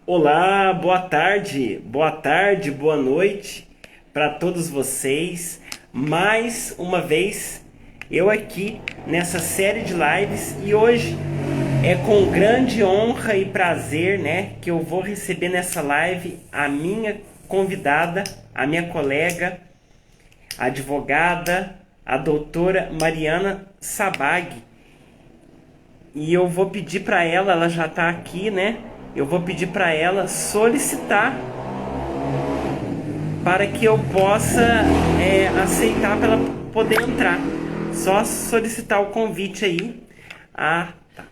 Olá, boa tarde, boa noite para todos vocês. Mais uma vez eu aqui nessa série de lives e hoje é com grande honra e prazer, né, que eu vou receber nessa live a minha convidada, a minha colega, a advogada, a doutora Mariana Sabag. E eu vou pedir para ela já está aqui, né? Eu vou pedir para ela solicitar para que eu possa aceitar para ela poder entrar. Só solicitar o convite aí. Ah, tá.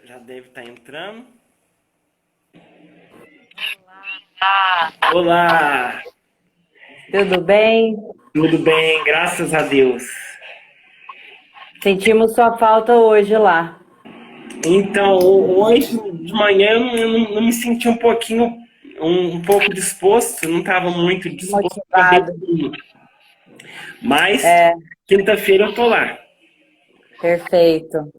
Já deve estar entrando. Olá! Tudo bem? Tudo bem, graças a Deus. Sentimos sua falta hoje lá. Então, hoje de manhã eu não me senti um pouco disposto, não estava muito disposto para ver Motivado. tudo. Mas É, quinta-feira eu tô lá. perfeito.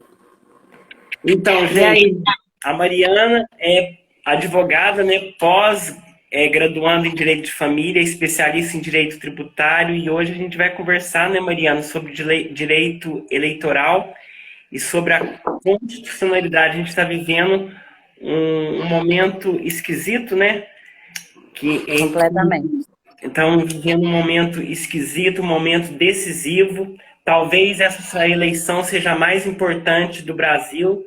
Então, E gente, aí? a Mariana é advogada, né, graduando em Direito de Família, especialista em Direito Tributário, e hoje a gente vai conversar, né, Mariana, sobre direito eleitoral e sobre a constitucionalidade. A gente está vivendo um momento esquisito, né? Completamente. Estamos vivendo um momento esquisito, um momento decisivo. Talvez essa eleição seja a mais importante do Brasil.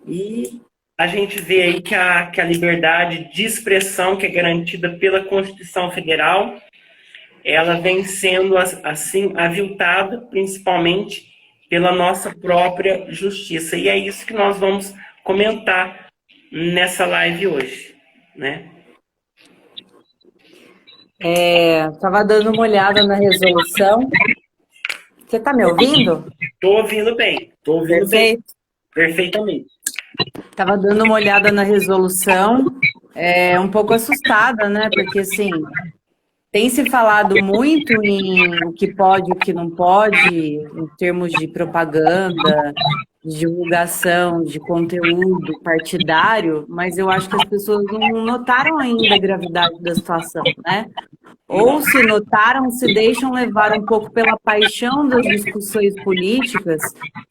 E a gente vê aí que a liberdade de expressão que é garantida pela Constituição Federal, ela vem sendo assim aviltada, principalmente pela nossa própria justiça. E é isso que nós vamos comentar nessa live hoje, né? Estava dando uma olhada na resolução. Você está me ouvindo? Estou ouvindo bem, Perfeito. perfeitamente. Estava dando uma olhada na resolução, um pouco assustada, né? Porque, assim, tem se falado muito em o que pode e o que não pode, em termos de propaganda, de divulgação, de conteúdo partidário, mas eu acho que as pessoas não notaram ainda a gravidade da situação, né? Ou se notaram, se deixam levar um pouco pela paixão das discussões políticas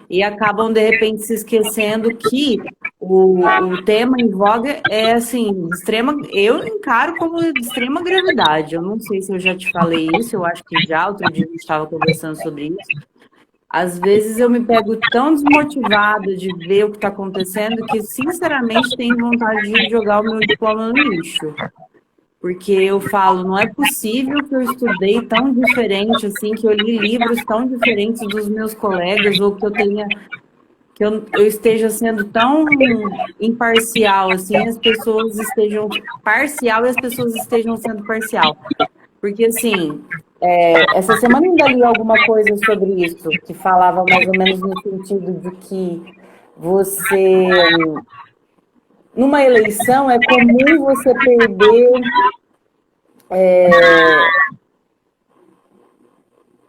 e acabam, de repente, se esquecendo que o tema em voga é, assim, de extrema, eu encaro como de extrema gravidade. Eu não sei se eu já te falei isso, eu acho que já, outro dia a gente estava conversando sobre isso. Às vezes eu me pego tão desmotivada de ver o que está acontecendo que, sinceramente, tenho vontade de jogar o meu diploma no lixo. Porque eu falo, não é possível que eu estudei tão diferente assim, que eu li livros tão diferentes dos meus colegas, ou que eu esteja sendo tão imparcial, assim, as pessoas estejam parcial e as pessoas estejam sendo parcial. Porque, assim, essa semana ainda li alguma coisa sobre isso, que falava mais ou menos no sentido de que você, numa eleição, é comum você perder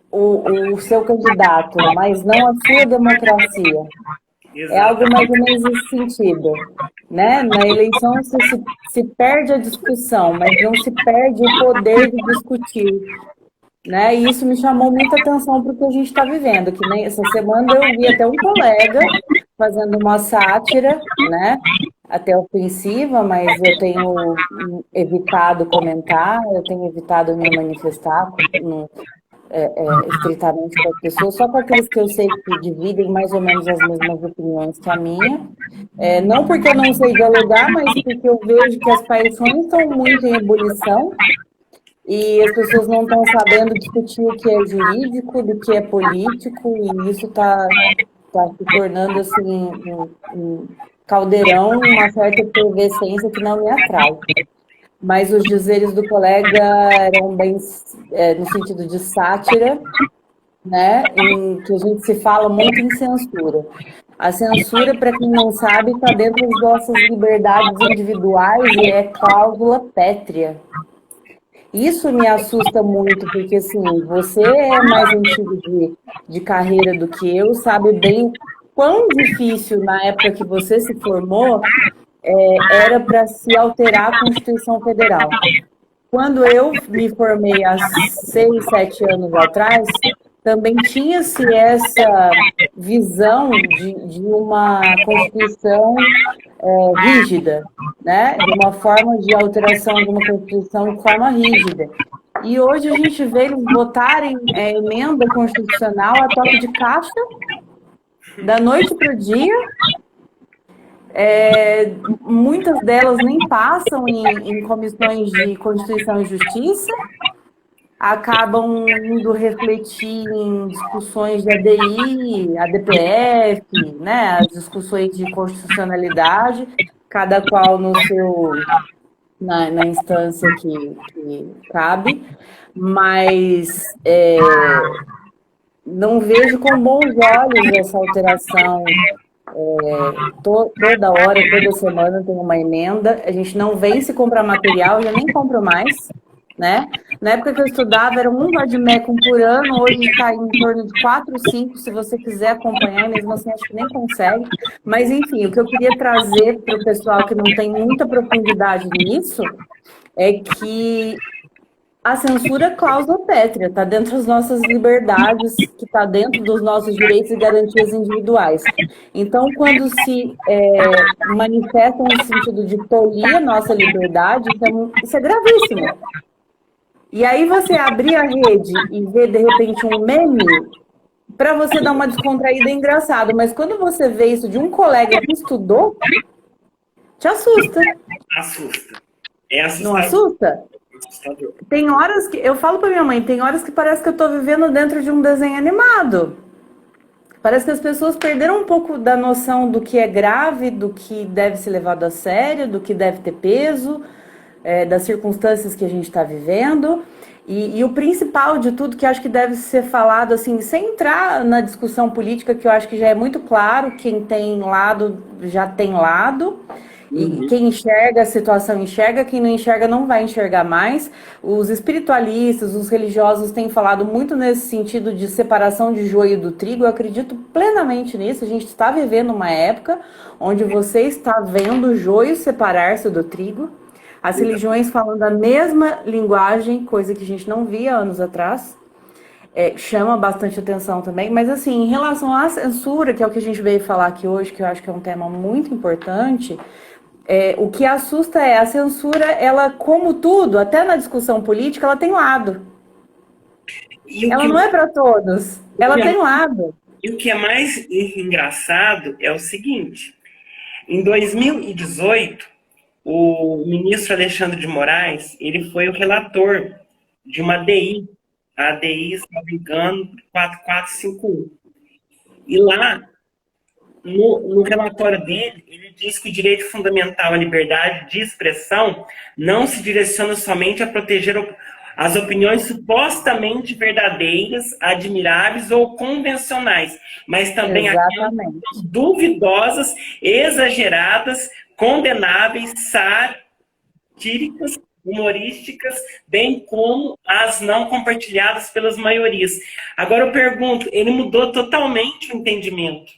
o seu candidato, mas não a sua democracia. É algo mais ou menos nesse sentido, né? Na eleição se perde a discussão, mas não se perde o poder de discutir, né? E isso me chamou muita atenção para o que a gente está vivendo, que nem essa semana eu vi até um colega fazendo uma sátira, né? Até ofensiva, mas eu tenho evitado comentar, eu tenho evitado me manifestar estritamente com as pessoas, só com aqueles que eu sei que dividem mais ou menos as mesmas opiniões que a minha. Não porque eu não sei dialogar, mas porque eu vejo que as paixões estão muito em ebulição e as pessoas não estão sabendo discutir o que é jurídico, do que é político, e isso está se tornando assim um caldeirão, uma certa efervescência que não me atrai. Mas os dizeres do colega eram bem no sentido de sátira, né? Em que a gente se fala muito em censura. A censura, para quem não sabe, está dentro das nossas liberdades individuais e é cláusula pétrea. Isso me assusta muito, porque assim, você é mais antigo de carreira do que eu, sabe bem o quão difícil na época que você se formou era para se alterar a Constituição Federal. Quando eu me formei há 6, 7 anos atrás, também tinha-se essa visão de uma Constituição rígida, né? De uma forma de alteração de uma Constituição de forma rígida. E hoje a gente vê eles botarem emenda constitucional a toque de caixa, da noite para o dia. Muitas delas nem passam em comissões de Constituição e Justiça, acabam indo refletir em discussões de ADI, ADPF, né, as discussões de constitucionalidade, cada qual no seu, na instância que cabe, mas não vejo com bons olhos essa alteração. Toda hora, toda semana tem uma emenda, a gente não vence comprar material, já nem compro mais, né? Na época que eu estudava, era um vademecum por ano, hoje está em torno de 4, 5, se você quiser acompanhar, mesmo assim acho que nem consegue. Mas, enfim, o que eu queria trazer para o pessoal que não tem muita profundidade nisso é que a censura é cláusula pétrea, está dentro das nossas liberdades, que está dentro dos nossos direitos e garantias individuais. Então, quando se manifesta no sentido de tolir a nossa liberdade, então, isso é gravíssimo. E aí você abrir a rede e ver, de repente, um meme, para você dar uma descontraída é engraçado, mas quando você vê isso de um colega que estudou, te assusta. Assusta. É assustador. Não assusta? Assustador. Tem horas que, eu falo para minha mãe, tem horas que parece que eu estou vivendo dentro de um desenho animado. Parece que as pessoas perderam um pouco da noção do que é grave, do que deve ser levado a sério, do que deve ter peso, das circunstâncias que a gente está vivendo. E o principal de tudo, que acho que deve ser falado, assim, sem entrar na discussão política, que eu acho que já é muito claro, quem tem lado já tem lado. E quem enxerga a situação enxerga, quem não enxerga não vai enxergar mais. Os espiritualistas, os religiosos têm falado muito nesse sentido de separação de joio do trigo. Eu acredito plenamente nisso. A gente está vivendo uma época onde você está vendo o joio separar-se do trigo. As religiões falando a mesma linguagem, coisa que a gente não via anos atrás. Chama bastante atenção também. Mas assim, em relação à censura, que é o que a gente veio falar aqui hoje, que eu acho que é um tema muito importante... o que assusta é a censura, ela, como tudo, até na discussão política, ela tem lado. Ela não é para todos, ela tem lado. E o que é mais engraçado é o seguinte, em 2018, o ministro Alexandre de Moraes, ele foi o relator de uma ADI, a ADI, se não me engano, 4451. E lá, no relatório dele, ele diz que o direito fundamental à liberdade de expressão não se direciona somente a proteger as opiniões supostamente verdadeiras, admiráveis ou convencionais, mas também aquelas duvidosas, exageradas, condenáveis, satíricas, humorísticas, bem como as não compartilhadas pelas maiorias. Agora eu pergunto, ele mudou totalmente o entendimento.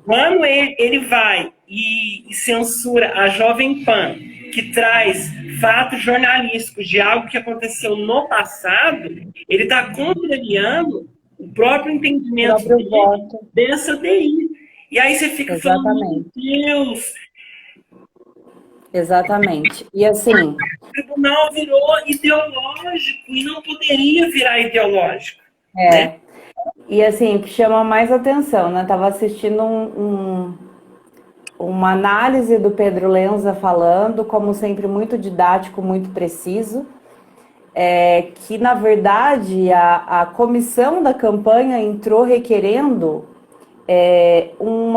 Quando ele vai e censura a Jovem Pan, que traz fatos jornalísticos de algo que aconteceu no passado, ele está contrariando o próprio entendimento dessa DI. E aí você fica falando, meu Deus... Exatamente. E assim... O tribunal virou ideológico e não poderia virar ideológico. Né? E assim, o que chama mais atenção, né? Estava assistindo uma análise do Pedro Lenza falando, como sempre, muito didático, muito preciso, que, na verdade, a comissão da campanha entrou requerendo um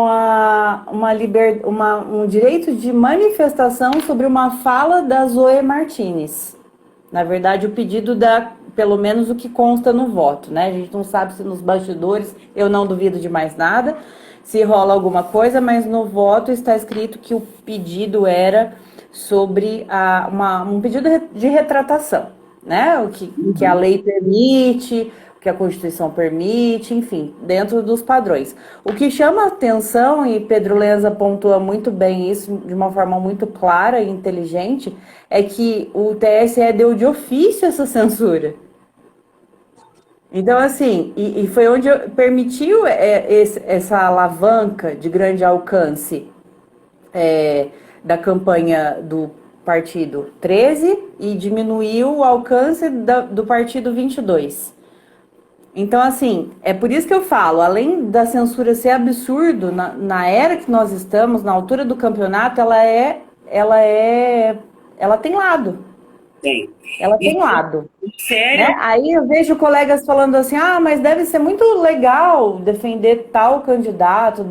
direito de manifestação sobre uma fala da Zoe Martinez. Na verdade, o pedido pelo menos o que consta no voto, né? A gente não sabe se nos bastidores, eu não duvido de mais nada, se rola alguma coisa, mas no voto está escrito que o pedido era sobre um pedido de retratação, né? Que a lei permite, o que a Constituição permite, enfim, dentro dos padrões. O que chama a atenção, e Pedro Lenza pontua muito bem isso de uma forma muito clara e inteligente, é que o TSE deu de ofício essa censura. Então, assim, e foi onde permitiu essa alavanca de grande alcance da campanha do partido 13 e diminuiu o alcance do partido 22. Então, assim, é por isso que eu falo, além da censura ser absurdo, na era que nós estamos, na altura do campeonato, ela tem lado. Tem. Ela tem lado. Sério? Né? Aí eu vejo colegas falando assim, mas deve ser muito legal defender tal candidato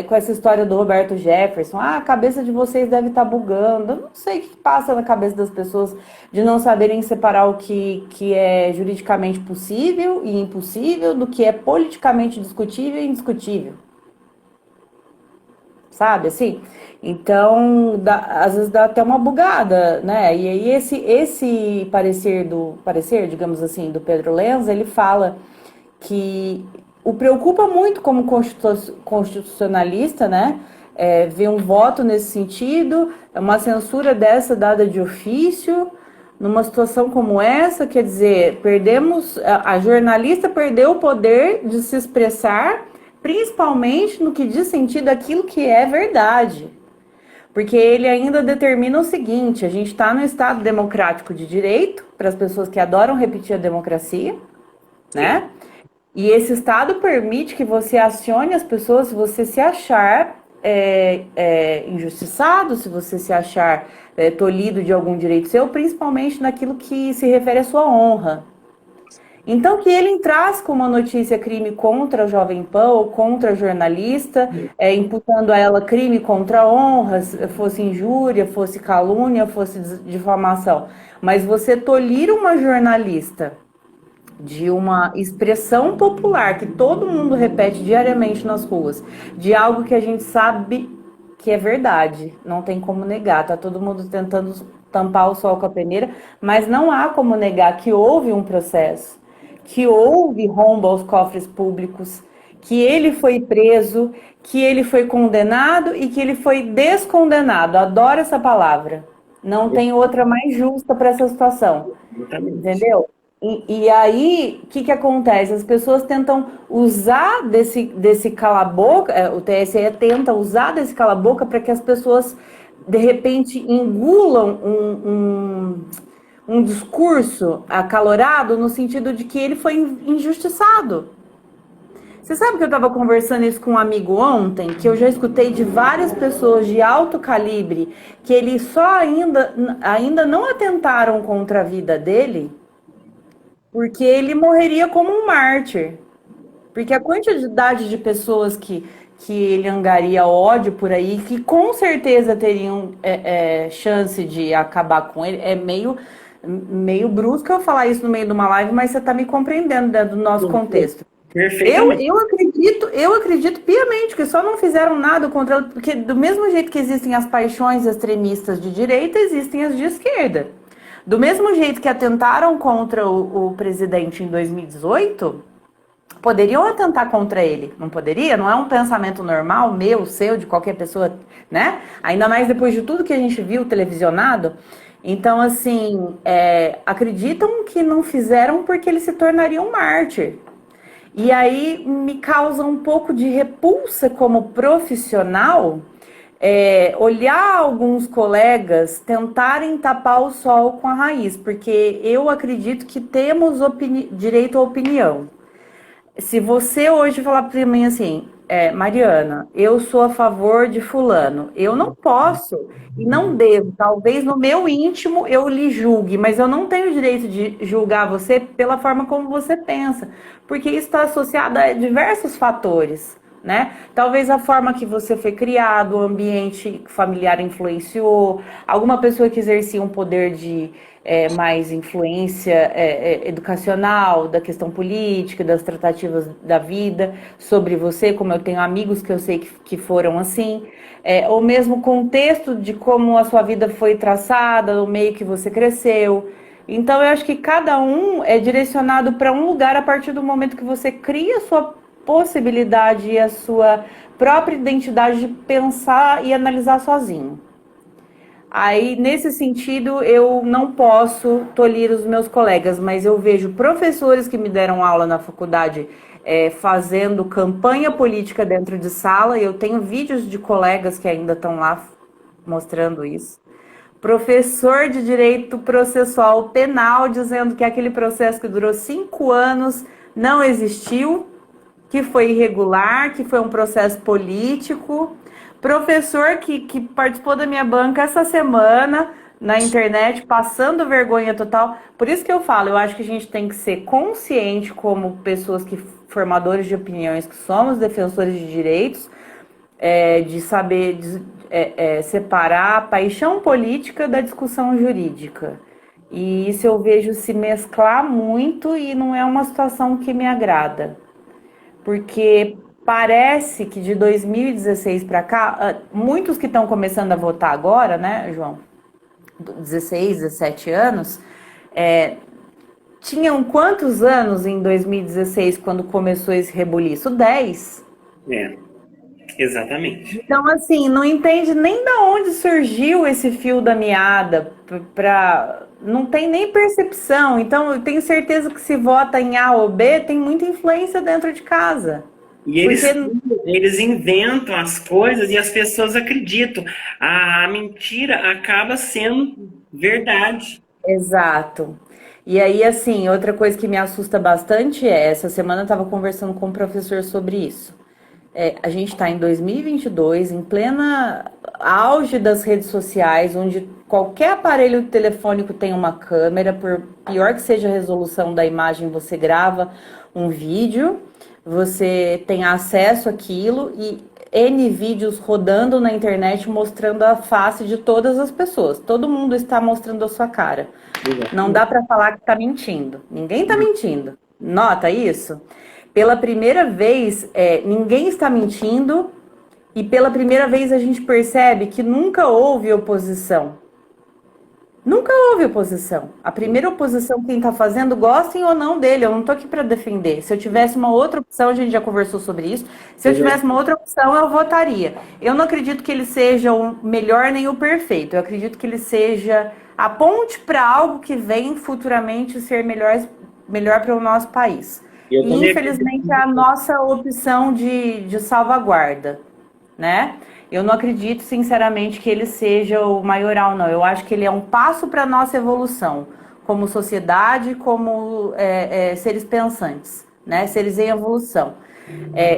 com essa história do Roberto Jefferson. A cabeça de vocês deve estar bugando. Eu não sei o que passa na cabeça das pessoas de não saberem separar o que é juridicamente possível e impossível do que é politicamente discutível e indiscutível. Sabe, assim? Então, às vezes dá até uma bugada, né? E aí esse parecer, digamos assim, do Pedro Lenza, ele fala que o preocupa muito como constitucionalista, né? Ver um voto nesse sentido, uma censura dessa dada de ofício, numa situação como essa, quer dizer, a jornalista perdeu o poder de se expressar, principalmente no que diz sentido àquilo que é verdade. Porque ele ainda determina o seguinte, a gente está no Estado democrático de direito, para as pessoas que adoram repetir a democracia, né? E esse Estado permite que você acione as pessoas se você se achar injustiçado, se você se achar tolhido de algum direito seu, principalmente naquilo que se refere à sua honra. Então, que ele entrasse com uma notícia crime contra a Jovem Pan ou contra a jornalista, imputando a ela crime contra a honra, fosse injúria, fosse calúnia, fosse difamação. Mas você tolir uma jornalista de uma expressão popular que todo mundo repete diariamente nas ruas, de algo que a gente sabe que é verdade, não tem como negar, tá todo mundo tentando tampar o sol com a peneira, mas não há como negar que houve um processo, que houve rombo aos cofres públicos, que ele foi preso, que ele foi condenado e que ele foi descondenado. Adoro essa palavra. Não tem outra mais justa para essa situação. Entendeu? E aí, o que acontece? As pessoas tentam usar desse cala-boca, o TSE tenta usar desse cala-boca para que as pessoas, de repente, engulam um discurso acalorado no sentido de que ele foi injustiçado. Você sabe que eu estava conversando isso com um amigo ontem, que eu já escutei de várias pessoas de alto calibre, que eles só ainda não atentaram contra a vida dele, porque ele morreria como um mártir. Porque a quantidade de pessoas que ele angaria ódio por aí, que com certeza teriam chance de acabar com ele, é meio brusco eu falar isso no meio de uma live, mas você está me compreendendo do nosso contexto. Eu acredito piamente que só não fizeram nada contra ele, porque do mesmo jeito que existem as paixões extremistas de direita, existem as de esquerda. Do mesmo jeito que atentaram contra o presidente em 2018, poderiam atentar contra ele, não poderia? Não é um pensamento normal, meu, seu, de qualquer pessoa, né? Ainda mais depois de tudo que a gente viu televisionado. Então, assim, acreditam que não fizeram porque ele se tornaria um mártir. E aí me causa um pouco de repulsa como profissional olhar alguns colegas tentarem tapar o sol com a raiz, porque eu acredito que temos direito à opinião. Se você hoje falar para mim assim, Mariana, eu sou a favor de fulano, eu não posso e não devo, talvez no meu íntimo eu lhe julgue, mas eu não tenho o direito de julgar você pela forma como você pensa, porque isso está associado a diversos fatores, né? Talvez a forma que você foi criado, o ambiente familiar influenciou, alguma pessoa que exercia um poder de mais influência educacional, da questão política, das tratativas da vida sobre você, como eu tenho amigos que eu sei que foram assim, ou mesmo contexto de como a sua vida foi traçada, o meio que você cresceu. Então, eu acho que cada um é direcionado para um lugar a partir do momento que você cria a sua possibilidade e a sua própria identidade de pensar e analisar sozinho. Aí, nesse sentido, eu não posso tolir os meus colegas, mas eu vejo professores que me deram aula na faculdade fazendo campanha política dentro de sala, e eu tenho vídeos de colegas que ainda estão lá mostrando isso. Professor de direito processual penal dizendo que aquele processo que durou 5 anos não existiu, que foi irregular, que foi um processo político. Professor que participou da minha banca essa semana na internet, passando vergonha total. Por isso que eu falo, eu acho que a gente tem que ser consciente como pessoas que formadores de opiniões, que somos defensores de direitos, de saber separar a paixão política da discussão jurídica. E isso eu vejo se mesclar muito e não é uma situação que me agrada. Porque parece que de 2016 para cá, muitos que estão começando a votar agora, né, João? 16, 17 anos, tinham quantos anos em 2016 quando começou esse rebuliço? 10. Exatamente. Então, assim, não entende nem de onde surgiu esse fio da meada, não tem nem percepção. Então, eu tenho certeza que se vota em A ou B, tem muita influência dentro de casa. E eles inventam as coisas e as pessoas acreditam. A mentira acaba sendo verdade. Exato. E aí, assim, outra coisa que me assusta bastante essa semana eu estava conversando com um professor sobre isso. A gente está em 2022, em plena auge das redes sociais, onde qualquer aparelho telefônico tem uma câmera, por pior que seja a resolução da imagem, você grava um vídeo, você tem acesso àquilo e N vídeos rodando na internet mostrando a face de todas as pessoas. Todo mundo está mostrando a sua cara. Não dá para falar que está mentindo. Ninguém está mentindo. Nota isso? Pela primeira vez, ninguém está mentindo e pela primeira vez a gente percebe que nunca houve oposição. Nunca houve oposição. A primeira oposição, quem está fazendo, gostem ou não dele. Eu não estou aqui para defender. Se eu tivesse uma outra opção, a gente já conversou sobre isso. Se eu tivesse uma outra opção, eu votaria. Eu não acredito que ele seja o melhor nem o perfeito. Eu acredito que ele seja a ponte para algo que vem futuramente ser melhor para o nosso país. E, infelizmente, é a nossa opção de salvaguarda, né? Eu não acredito, sinceramente, que ele seja o maioral, não. Eu acho que ele é um passo para a nossa evolução, como sociedade, como seres pensantes, né? Seres em evolução.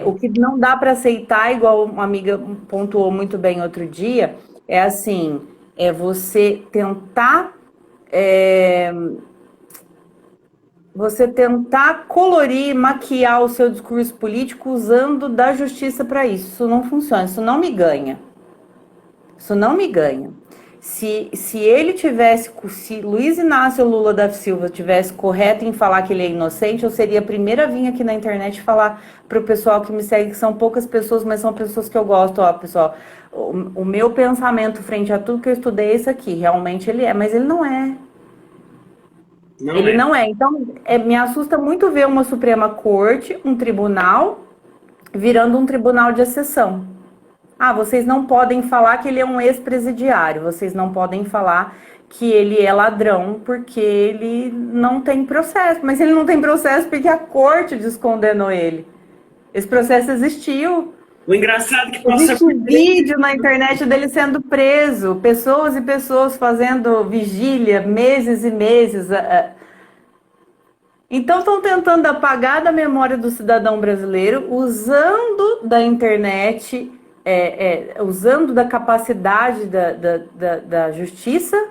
O que não dá para aceitar, igual uma amiga pontuou muito bem outro dia, é assim, você tentar... Você tentar colorir, maquiar o seu discurso político usando da justiça para isso. Isso não funciona, isso não me ganha. Isso não me ganha. Se Luiz Inácio Lula da Silva tivesse correto em falar que ele é inocente, eu seria a primeira a vir aqui na internet falar para o pessoal que me segue, que são poucas pessoas, mas são pessoas que eu gosto. Ó, pessoal, o meu pensamento frente a tudo que eu estudei é isso aqui. Realmente ele é, mas ele não é. Ele não é. Então, me assusta muito ver uma Suprema Corte, um tribunal, virando um tribunal de exceção. Vocês não podem falar que ele é um ex-presidiário, vocês não podem falar que ele é ladrão porque ele não tem processo. Mas ele não tem processo porque a corte descondenou ele. Esse processo existiu. O engraçado é que passa existe vídeo na internet dele sendo preso, pessoas e pessoas fazendo vigília, meses e meses. Então estão tentando apagar da memória do cidadão brasileiro, usando da internet, usando da capacidade da justiça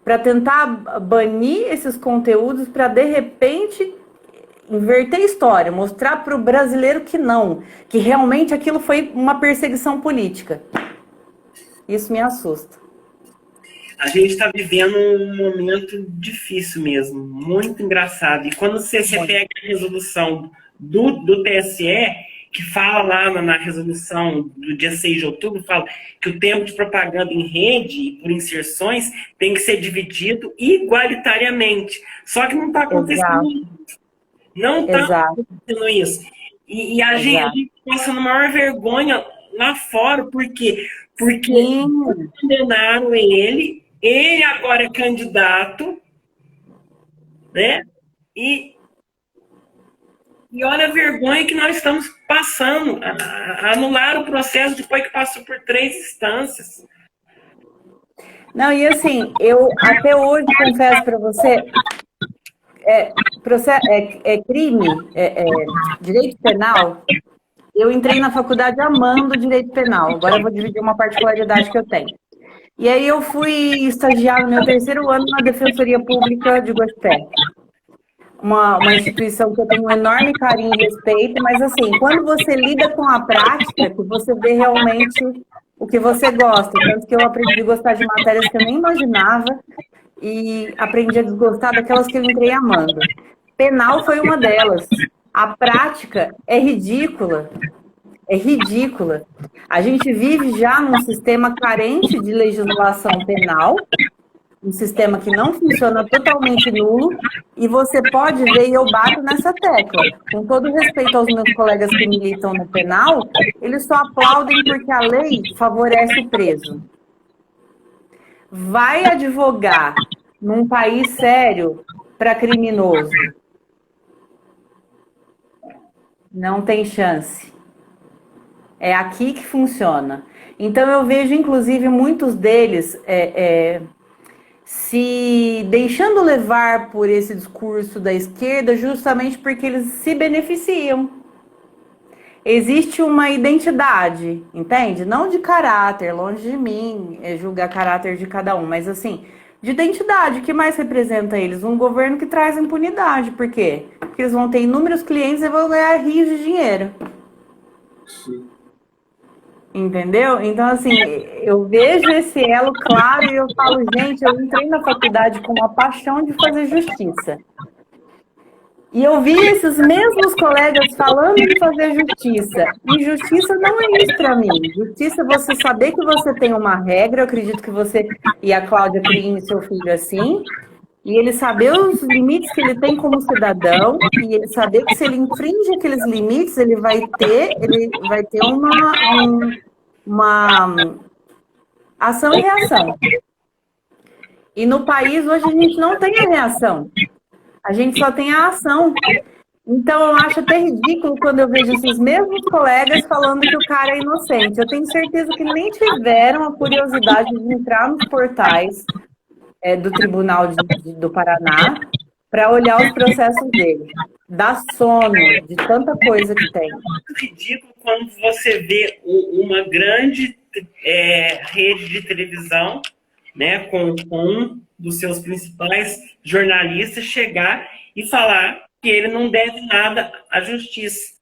para tentar banir esses conteúdos, para de repente inverter a história, mostrar para o brasileiro que realmente aquilo foi uma perseguição política. Isso me assusta. A gente está vivendo um momento difícil mesmo, muito engraçado. E quando você pega a resolução do TSE, que fala lá na resolução do dia 6 de outubro, fala que o tempo de propaganda em rede e por inserções tem que ser dividido igualitariamente. Só que não está acontecendo isso. Não está acontecendo isso. E a gente passando maior vergonha lá fora, por quê? Porque condenaram ele agora é candidato, né? E olha a vergonha que nós estamos passando, anular o processo depois que passou por 3 instâncias. Não, e assim, eu até hoje confesso para você, crime, direito penal, eu entrei na faculdade amando direito penal, agora eu vou dividir uma particularidade que eu tenho. E aí eu fui estagiar no meu 3º ano na Defensoria Pública de Guaxupé. Uma instituição que eu tenho um enorme carinho e respeito, mas assim, quando você lida com a prática, que você vê realmente o que você gosta. Tanto que eu aprendi a gostar de matérias que eu nem imaginava e aprendi a desgostar daquelas que eu entrei amando. Penal foi uma delas. A prática é ridícula. É ridícula. A gente vive já num sistema carente de legislação penal, um sistema que não funciona, totalmente nulo, e você pode ver, e eu bato nessa tecla, com todo respeito aos meus colegas que militam no penal, eles só aplaudem porque a lei favorece o preso. Vai advogar num país sério para criminoso? Não tem chance. É aqui que funciona. Então eu vejo, inclusive, muitos deles se deixando levar por esse discurso da esquerda justamente porque eles se beneficiam. Existe uma identidade, entende? Não de caráter, longe de mim julgar caráter de cada um, mas assim, de identidade. O que mais representa eles? Um governo que traz impunidade. Por quê? Porque eles vão ter inúmeros clientes e vão ganhar rios de dinheiro. Sim. Entendeu? Então, assim, eu vejo esse elo claro e eu falo, gente, eu entrei na faculdade com uma paixão de fazer justiça. E eu vi esses mesmos colegas falando de fazer justiça. E justiça não é isso para mim. Justiça é você saber que você tem uma regra, eu acredito que você e a Cláudia criem seu filho assim, e ele saber os limites que ele tem como cidadão, e ele saber que se ele infringe aqueles limites, ele vai ter uma ação e reação. E no país hoje a gente não tem a reação. A gente só tem a ação. Então eu acho até ridículo quando eu vejo esses mesmos colegas falando que o cara é inocente. Eu tenho certeza que nem tiveram a curiosidade de entrar nos portais do Tribunal do Paraná para olhar os processos dele. Dá sono de tanta coisa que tem. É ridículo quando você vê uma grande rede de televisão, né, com um dos seus principais jornalistas chegar e falar que ele não deve nada à justiça.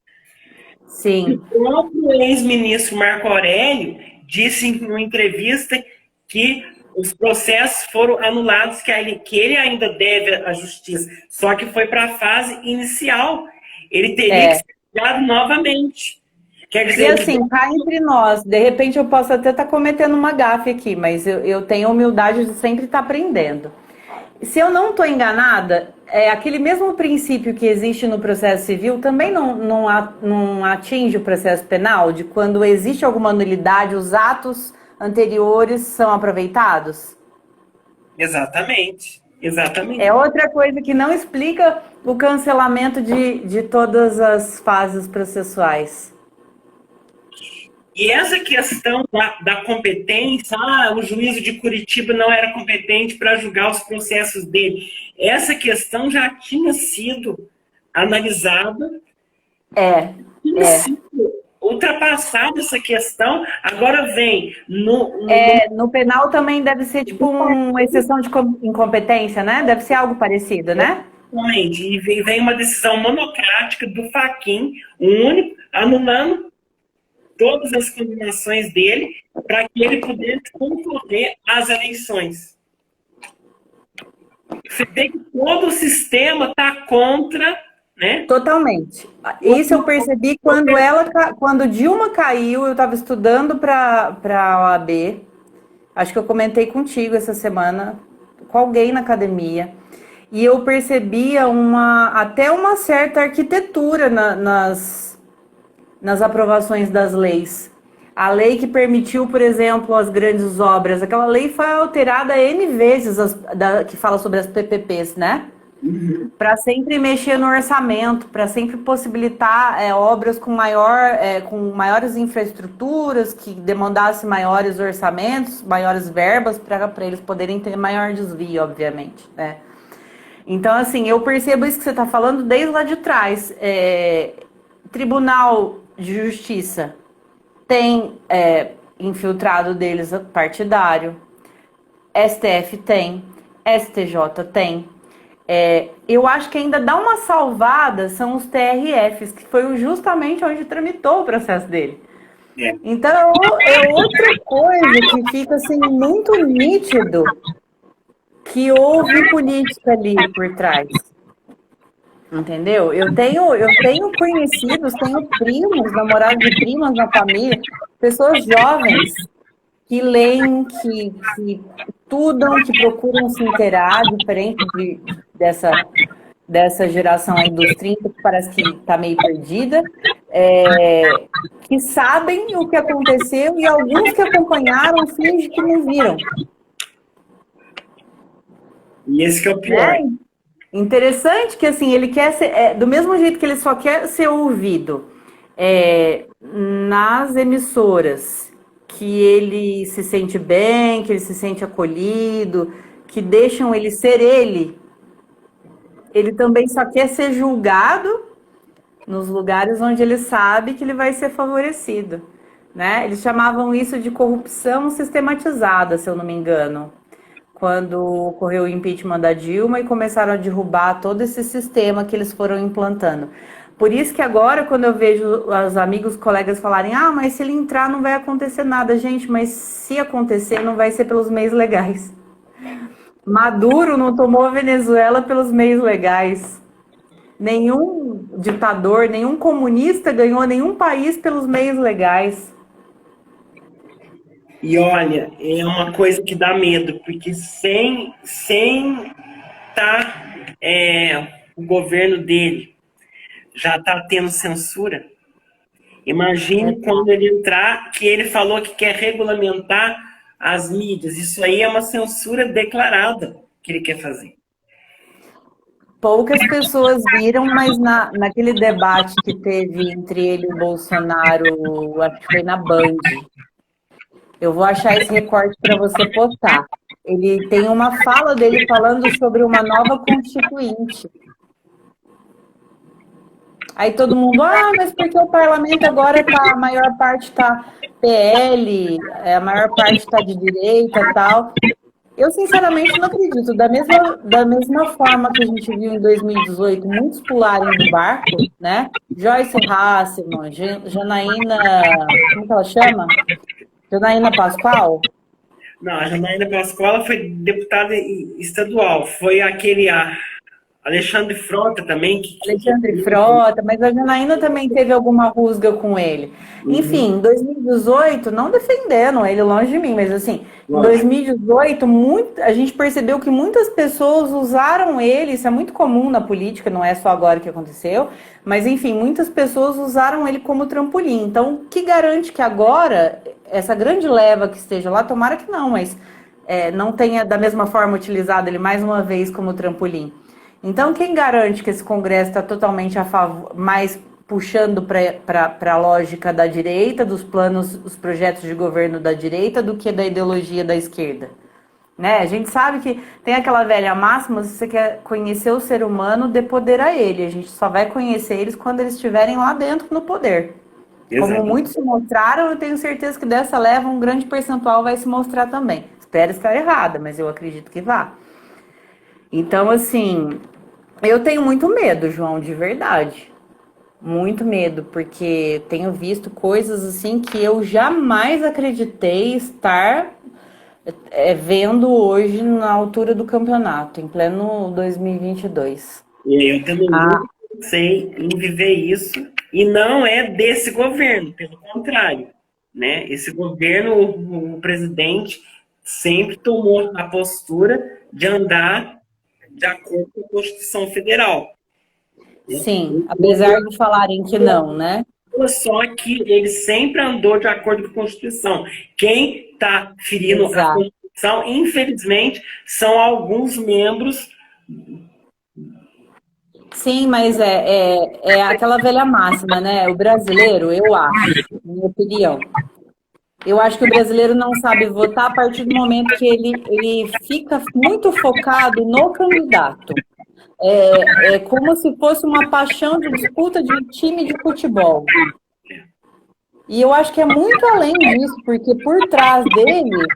Sim. O próprio ex-ministro Marco Aurélio disse em uma entrevista que os processos foram anulados, que ele ainda deve à justiça, só que foi para a fase inicial. Ele teria que ser julgado novamente. Quer dizer, e assim, cá entre nós, de repente eu posso até estar cometendo uma gafe aqui, mas eu tenho a humildade de sempre estar aprendendo. Se eu não estou enganada, aquele mesmo princípio que existe no processo civil também não atinge o processo penal, de quando existe alguma nulidade, os atos anteriores são aproveitados? Exatamente. Exatamente. É outra coisa que não explica o cancelamento de todas as fases processuais. E essa questão da competência, o juízo de Curitiba não era competente para julgar os processos dele. Essa questão já tinha sido analisada. Tinha sido ultrapassada essa questão, agora vem no penal também deve ser tipo uma exceção de incompetência, né? Deve ser algo parecido, né? Exatamente. E vem uma decisão monocrática do Fachin, único, anulando todas as condenações dele para que ele pudesse concorrer às eleições. Você vê que todo o sistema está contra, né? Totalmente. Isso eu percebi quando Dilma caiu, eu estava estudando para a OAB. Acho que eu comentei contigo essa semana, com alguém na academia. E eu percebia até uma certa arquitetura nas aprovações das leis. A lei que permitiu, por exemplo, as grandes obras, aquela lei foi alterada N vezes, que fala sobre as PPPs, né? Para sempre mexer no orçamento, para sempre possibilitar obras com maiores infraestruturas, que demandassem maiores orçamentos, maiores verbas, para eles poderem ter maior desvio, obviamente, né? Então, assim, eu percebo isso que você está falando desde lá de trás. Tribunal de Justiça tem infiltrado deles partidário, STF tem, STJ tem. Eu acho que ainda dá uma salvada são os TRFs, que foi justamente onde tramitou o processo dele. É. Então, é outra coisa que fica assim, muito nítido que houve política ali por trás. Entendeu? Eu tenho conhecidos, tenho primos, namorados de primas na família, pessoas jovens que leem, que estudam, que procuram se inteirar, diferente dessa geração aí dos 30, que parece que está meio perdida, que sabem o que aconteceu e alguns que acompanharam fingem que não viram. E esse que é o pior. Interessante que, assim, ele quer ser... do mesmo jeito que ele só quer ser ouvido nas emissoras, que ele se sente bem, que ele se sente acolhido, que deixam ele ser ele também só quer ser julgado nos lugares onde ele sabe que ele vai ser favorecido, né? Eles chamavam isso de corrupção sistematizada, se eu não me engano, quando ocorreu o impeachment da Dilma e começaram a derrubar todo esse sistema que eles foram implantando. Por isso que agora, quando eu vejo os amigos, colegas falarem, mas se ele entrar não vai acontecer nada. Gente, mas se acontecer, não vai ser pelos meios legais. Maduro não tomou a Venezuela pelos meios legais. Nenhum ditador, nenhum comunista ganhou nenhum país pelos meios legais. E olha, é uma coisa que dá medo, porque sem o governo dele já tá tendo censura. Imagine quando ele entrar, que ele falou que quer regulamentar as mídias. Isso aí é uma censura declarada que ele quer fazer. Poucas pessoas viram, mas naquele debate que teve entre ele e o Bolsonaro, acho que foi na Band. Eu vou achar esse recorte para você postar. Ele tem uma fala dele falando sobre uma nova constituinte. Aí todo mundo, mas porque o parlamento agora a maior parte está PL, a maior parte está de direita e tal. Eu, sinceramente, não acredito. Da mesma forma que a gente viu em 2018 muitos pularem do barco, né? Joyce Hasselman, Janaína, como que ela chama? Janaína Pascoal? Não, a Janaína Pascoal foi deputada estadual. Foi aquele Alexandre Frota também. Alexandre Frota, mas a Janaína também teve alguma rusga com ele. Enfim, em 2018, não defendendo ele longe de mim, mas assim, em 2018, a gente percebeu que muitas pessoas usaram ele, isso é muito comum na política, não é só agora que aconteceu, mas enfim, muitas pessoas usaram ele como trampolim. Então, o que garante que agora, essa grande leva que esteja lá, tomara que não, mas não tenha da mesma forma utilizado ele mais uma vez como trampolim. Então, quem garante que esse Congresso está totalmente a favor, mais puxando para a lógica da direita, dos planos, os projetos de governo da direita, do que da ideologia da esquerda? Né? A gente sabe que tem aquela velha máxima, se você quer conhecer o ser humano, dê poder a ele. A gente só vai conhecer eles quando eles estiverem lá dentro no poder. Exato. Como muitos se mostraram, eu tenho certeza que dessa leva um grande percentual vai se mostrar também. Espero estar errada, mas eu acredito que vá. Então, assim, eu tenho muito medo, João, de verdade. Muito medo, porque tenho visto coisas assim que eu jamais acreditei estar vendo hoje na altura do campeonato, em pleno 2022. Eu também não sei em viver isso, e não é desse governo, pelo contrário, né? Esse governo, o presidente sempre tomou a postura de andar de acordo com a Constituição Federal. Sim, apesar de falarem que não, né? Só que ele sempre andou de acordo com a Constituição. Quem está ferindo a Constituição, infelizmente, são alguns membros. Sim, mas é aquela velha máxima, né? O brasileiro, eu acho, minha opinião. Eu acho que o brasileiro não sabe votar a partir do momento que ele fica muito focado no candidato. É como se fosse uma paixão de disputa de time de futebol. E eu acho que é muito além disso, porque por trás dele,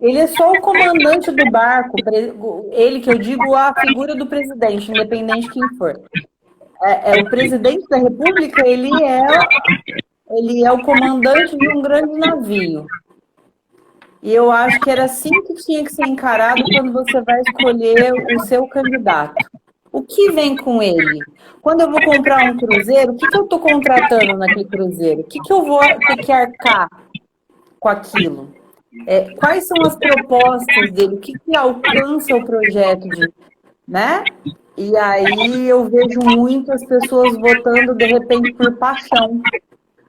ele é só o comandante do barco, ele que eu digo a figura do presidente, independente de quem for. O presidente da República, ele é o comandante de um grande navio. E eu acho que era assim que tinha que ser encarado quando você vai escolher o seu candidato. O que vem com ele? Quando eu vou comprar um cruzeiro, o que eu estou contratando naquele cruzeiro? O que eu vou ter que arcar com aquilo? Quais são as propostas dele? O que alcança o projeto né? E aí eu vejo muitas pessoas votando, de repente, por paixão.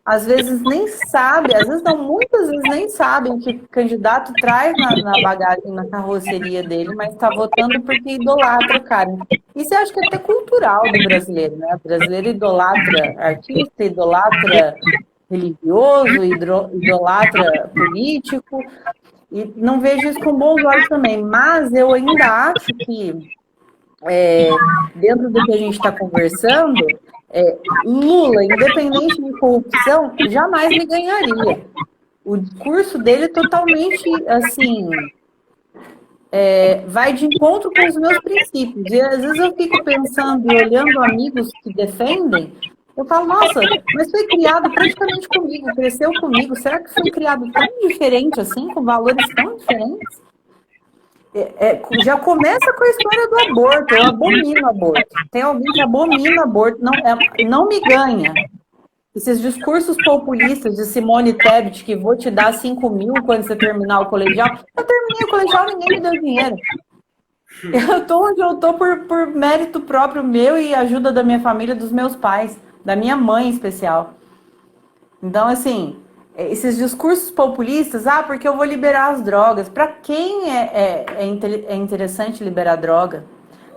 Às vezes nem sabe, às vezes não, muitas vezes nem sabem o que o candidato traz na bagagem, na carroceria dele, mas está votando porque idolatra o cara. Isso eu acho que é até cultural do brasileiro, né? O brasileiro idolatra artista, idolatra religioso, idolatra político, e não vejo isso com bons olhos também, mas eu ainda acho que, dentro do que a gente está conversando, Lula, independente de corrupção, jamais me ganharia. O discurso dele é totalmente, assim, vai de encontro com os meus princípios. E às vezes eu fico pensando e olhando amigos que defendem, eu falo, nossa, mas foi criado praticamente comigo, cresceu comigo. Será que foi criado tão diferente assim, com valores tão diferentes? Já começa com a história do aborto. Eu abomino aborto. Tem alguém que abomina aborto, não me ganha. Esses discursos populistas de Simone Tebet, que vou te dar 5 mil quando você terminar o colegial. Eu terminei o colegial, ninguém me deu dinheiro. Eu tô onde eu tô por mérito próprio meu e ajuda da minha família, dos meus pais, da minha mãe em especial. Então, assim, esses discursos populistas, porque eu vou liberar as drogas. Para quem é interessante liberar droga?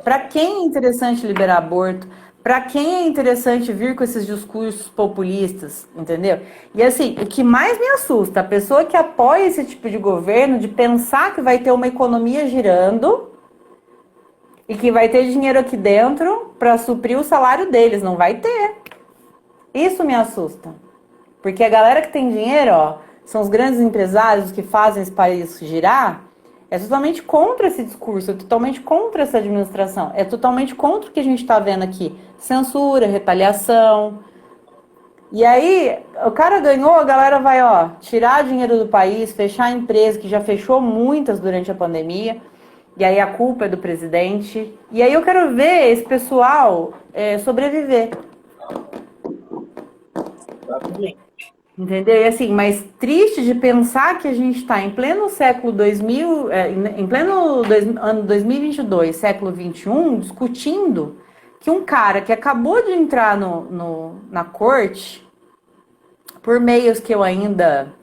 Para quem é interessante liberar aborto? Para quem é interessante vir com esses discursos populistas, entendeu? E assim, o que mais me assusta, a pessoa que apoia esse tipo de governo, de pensar que vai ter uma economia girando e que vai ter dinheiro aqui dentro para suprir o salário deles. Não vai ter. Isso me assusta. Porque a galera que tem dinheiro, são os grandes empresários que fazem esse país girar, é totalmente contra esse discurso, é totalmente contra essa administração, é totalmente contra o que a gente está vendo aqui. Censura, retaliação. E aí, o cara ganhou, a galera vai, tirar dinheiro do país, fechar a empresa, que já fechou muitas durante a pandemia, e aí a culpa é do presidente. E aí eu quero ver esse pessoal sobreviver. Entendeu? E assim, mas triste de pensar que a gente está em pleno século 2000, em pleno ano 2022, século 21, discutindo que um cara que acabou de entrar na corte, por meios que eu ainda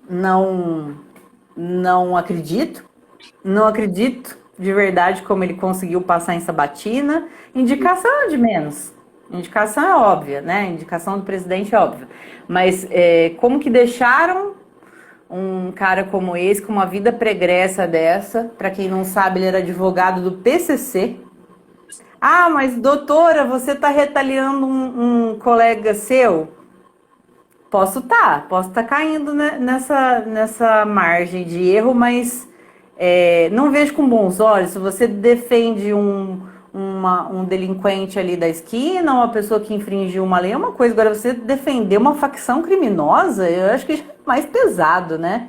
não acredito de verdade como ele conseguiu passar em sabatina, indicação de menos. Indicação é óbvia, né? Indicação do presidente é óbvia. Mas como que deixaram um cara como esse, com uma vida pregressa dessa? Para quem não sabe, ele era advogado do PCC. Mas doutora, você está retaliando um colega seu? Posso estar caindo nessa margem de erro, mas não vejo com bons olhos. Se você defende um delinquente ali da esquina, uma pessoa que infringiu uma lei, é uma coisa. Agora, você defender uma facção criminosa, eu acho que mais pesado, né?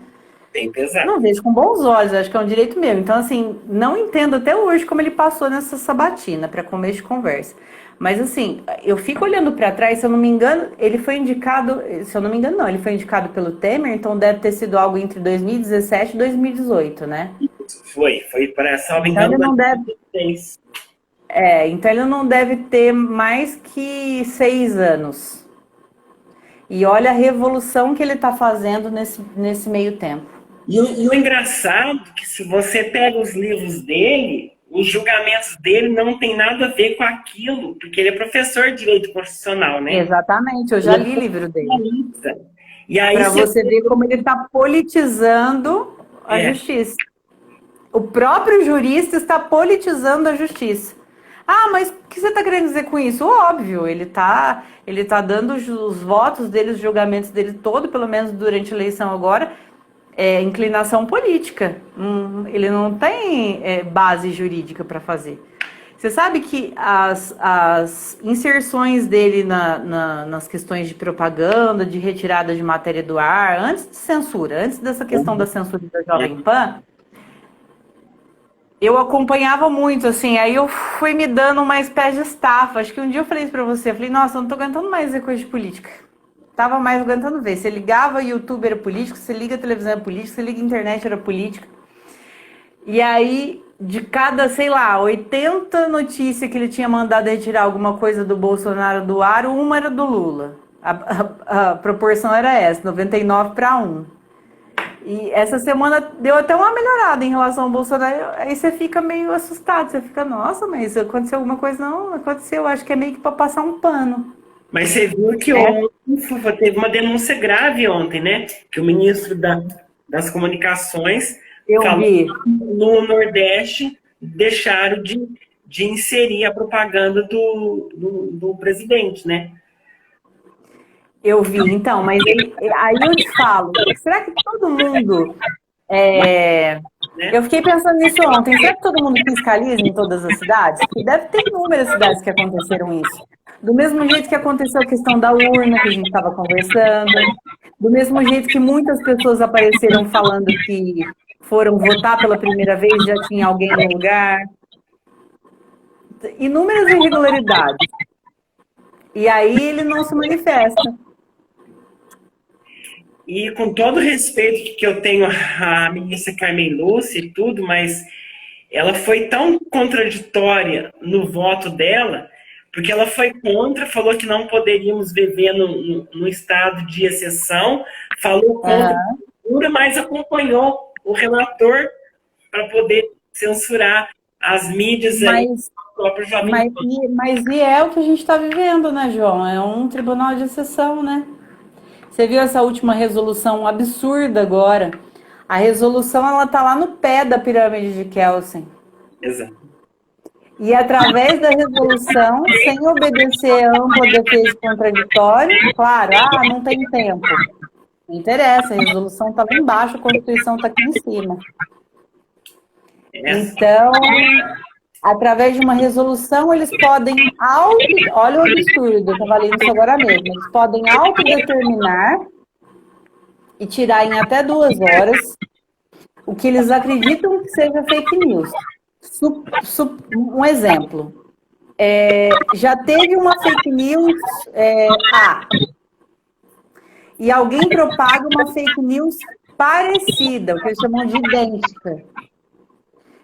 Bem pesado. Não vejo com bons olhos, acho que é um direito meu. Então, assim, não entendo até hoje como ele passou nessa sabatina para começo de conversa. Mas, assim, eu fico olhando para trás, se eu não me engano, ele foi indicado, se eu não me engano, não, ele foi indicado pelo Temer, então deve ter sido algo entre 2017 e 2018, né? Foi para, salvo Então engano, ele não deve, 2016. então ele não deve ter mais que 6 anos. E olha a revolução que ele está fazendo nesse meio tempo. E o engraçado é que se você pega os livros dele, os julgamentos dele não tem nada a ver com aquilo, porque ele é professor de direito constitucional, né? Exatamente, eu já li livro dele. E aí Para você ver como ele está politizando a É. justiça. O próprio jurista está politizando a justiça. Ah, mas o que você está querendo dizer com isso? Óbvio, ele tá dando os votos dele, os julgamentos dele todo, pelo menos durante a eleição agora, inclinação política. Ele não tem base jurídica para fazer. Você sabe que as inserções dele nas questões de propaganda, de retirada de matéria do ar, antes de censura, antes dessa questão da censura da Jovem Pan, eu acompanhava muito, assim, aí eu fui me dando uma espécie de estafa. Acho que um dia eu falei isso pra você, eu falei, nossa, eu não tô aguentando mais ver coisa de política. Tava mais aguentando ver. Você ligava, YouTube era político, você liga a televisão era política, você liga a internet era política. E aí, de cada, sei lá, 80 notícias que ele tinha mandado retirar alguma coisa do Bolsonaro do ar, uma era do Lula. A proporção era essa, 99-1. E essa semana deu até uma melhorada em relação ao Bolsonaro. Aí você fica meio assustado. Você fica, nossa, mas aconteceu alguma coisa? Não, aconteceu. Acho que é meio que para passar um pano. Mas você viu que ontem teve uma denúncia grave ontem, né? Que o ministro das Comunicações falou que no Nordeste deixaram de inserir a propaganda do presidente, né? Eu vi, então, mas aí eu te falo, será que todo mundo... Eu fiquei pensando nisso ontem, será que todo mundo fiscaliza em todas as cidades? Porque deve ter inúmeras cidades que aconteceram isso. Do mesmo jeito que aconteceu a questão da urna, que a gente estava conversando, do mesmo jeito que muitas pessoas apareceram falando que foram votar pela primeira vez, já tinha alguém no lugar. Inúmeras irregularidades. E aí ele não se manifesta. E com todo o respeito que eu tenho à ministra Carmen Lúcia e tudo, mas ela foi tão contraditória no voto dela, porque ela foi contra, falou que não poderíamos viver no estado de exceção, falou contra a censura, mas acompanhou o relator para poder censurar as mídias próprio Jovem Pan. Mas e é o que a gente está vivendo, né, João? É um tribunal de exceção, né? Você viu essa última resolução absurda agora? A resolução, ela tá lá no pé da pirâmide de Kelsen. Exato. E através da resolução, sem obedecer a ampla defesa e contraditório, claro, não tem tempo. Não interessa, a resolução está lá embaixo, a Constituição está aqui em cima. Então, através de uma resolução, eles podem olha o absurdo, eu estava lendo isso agora mesmo, eles podem autodeterminar e tirar em até 2 horas o que eles acreditam que seja fake news. Um exemplo, já teve uma fake news e alguém propaga uma fake news parecida, o que eles chamam de idêntica.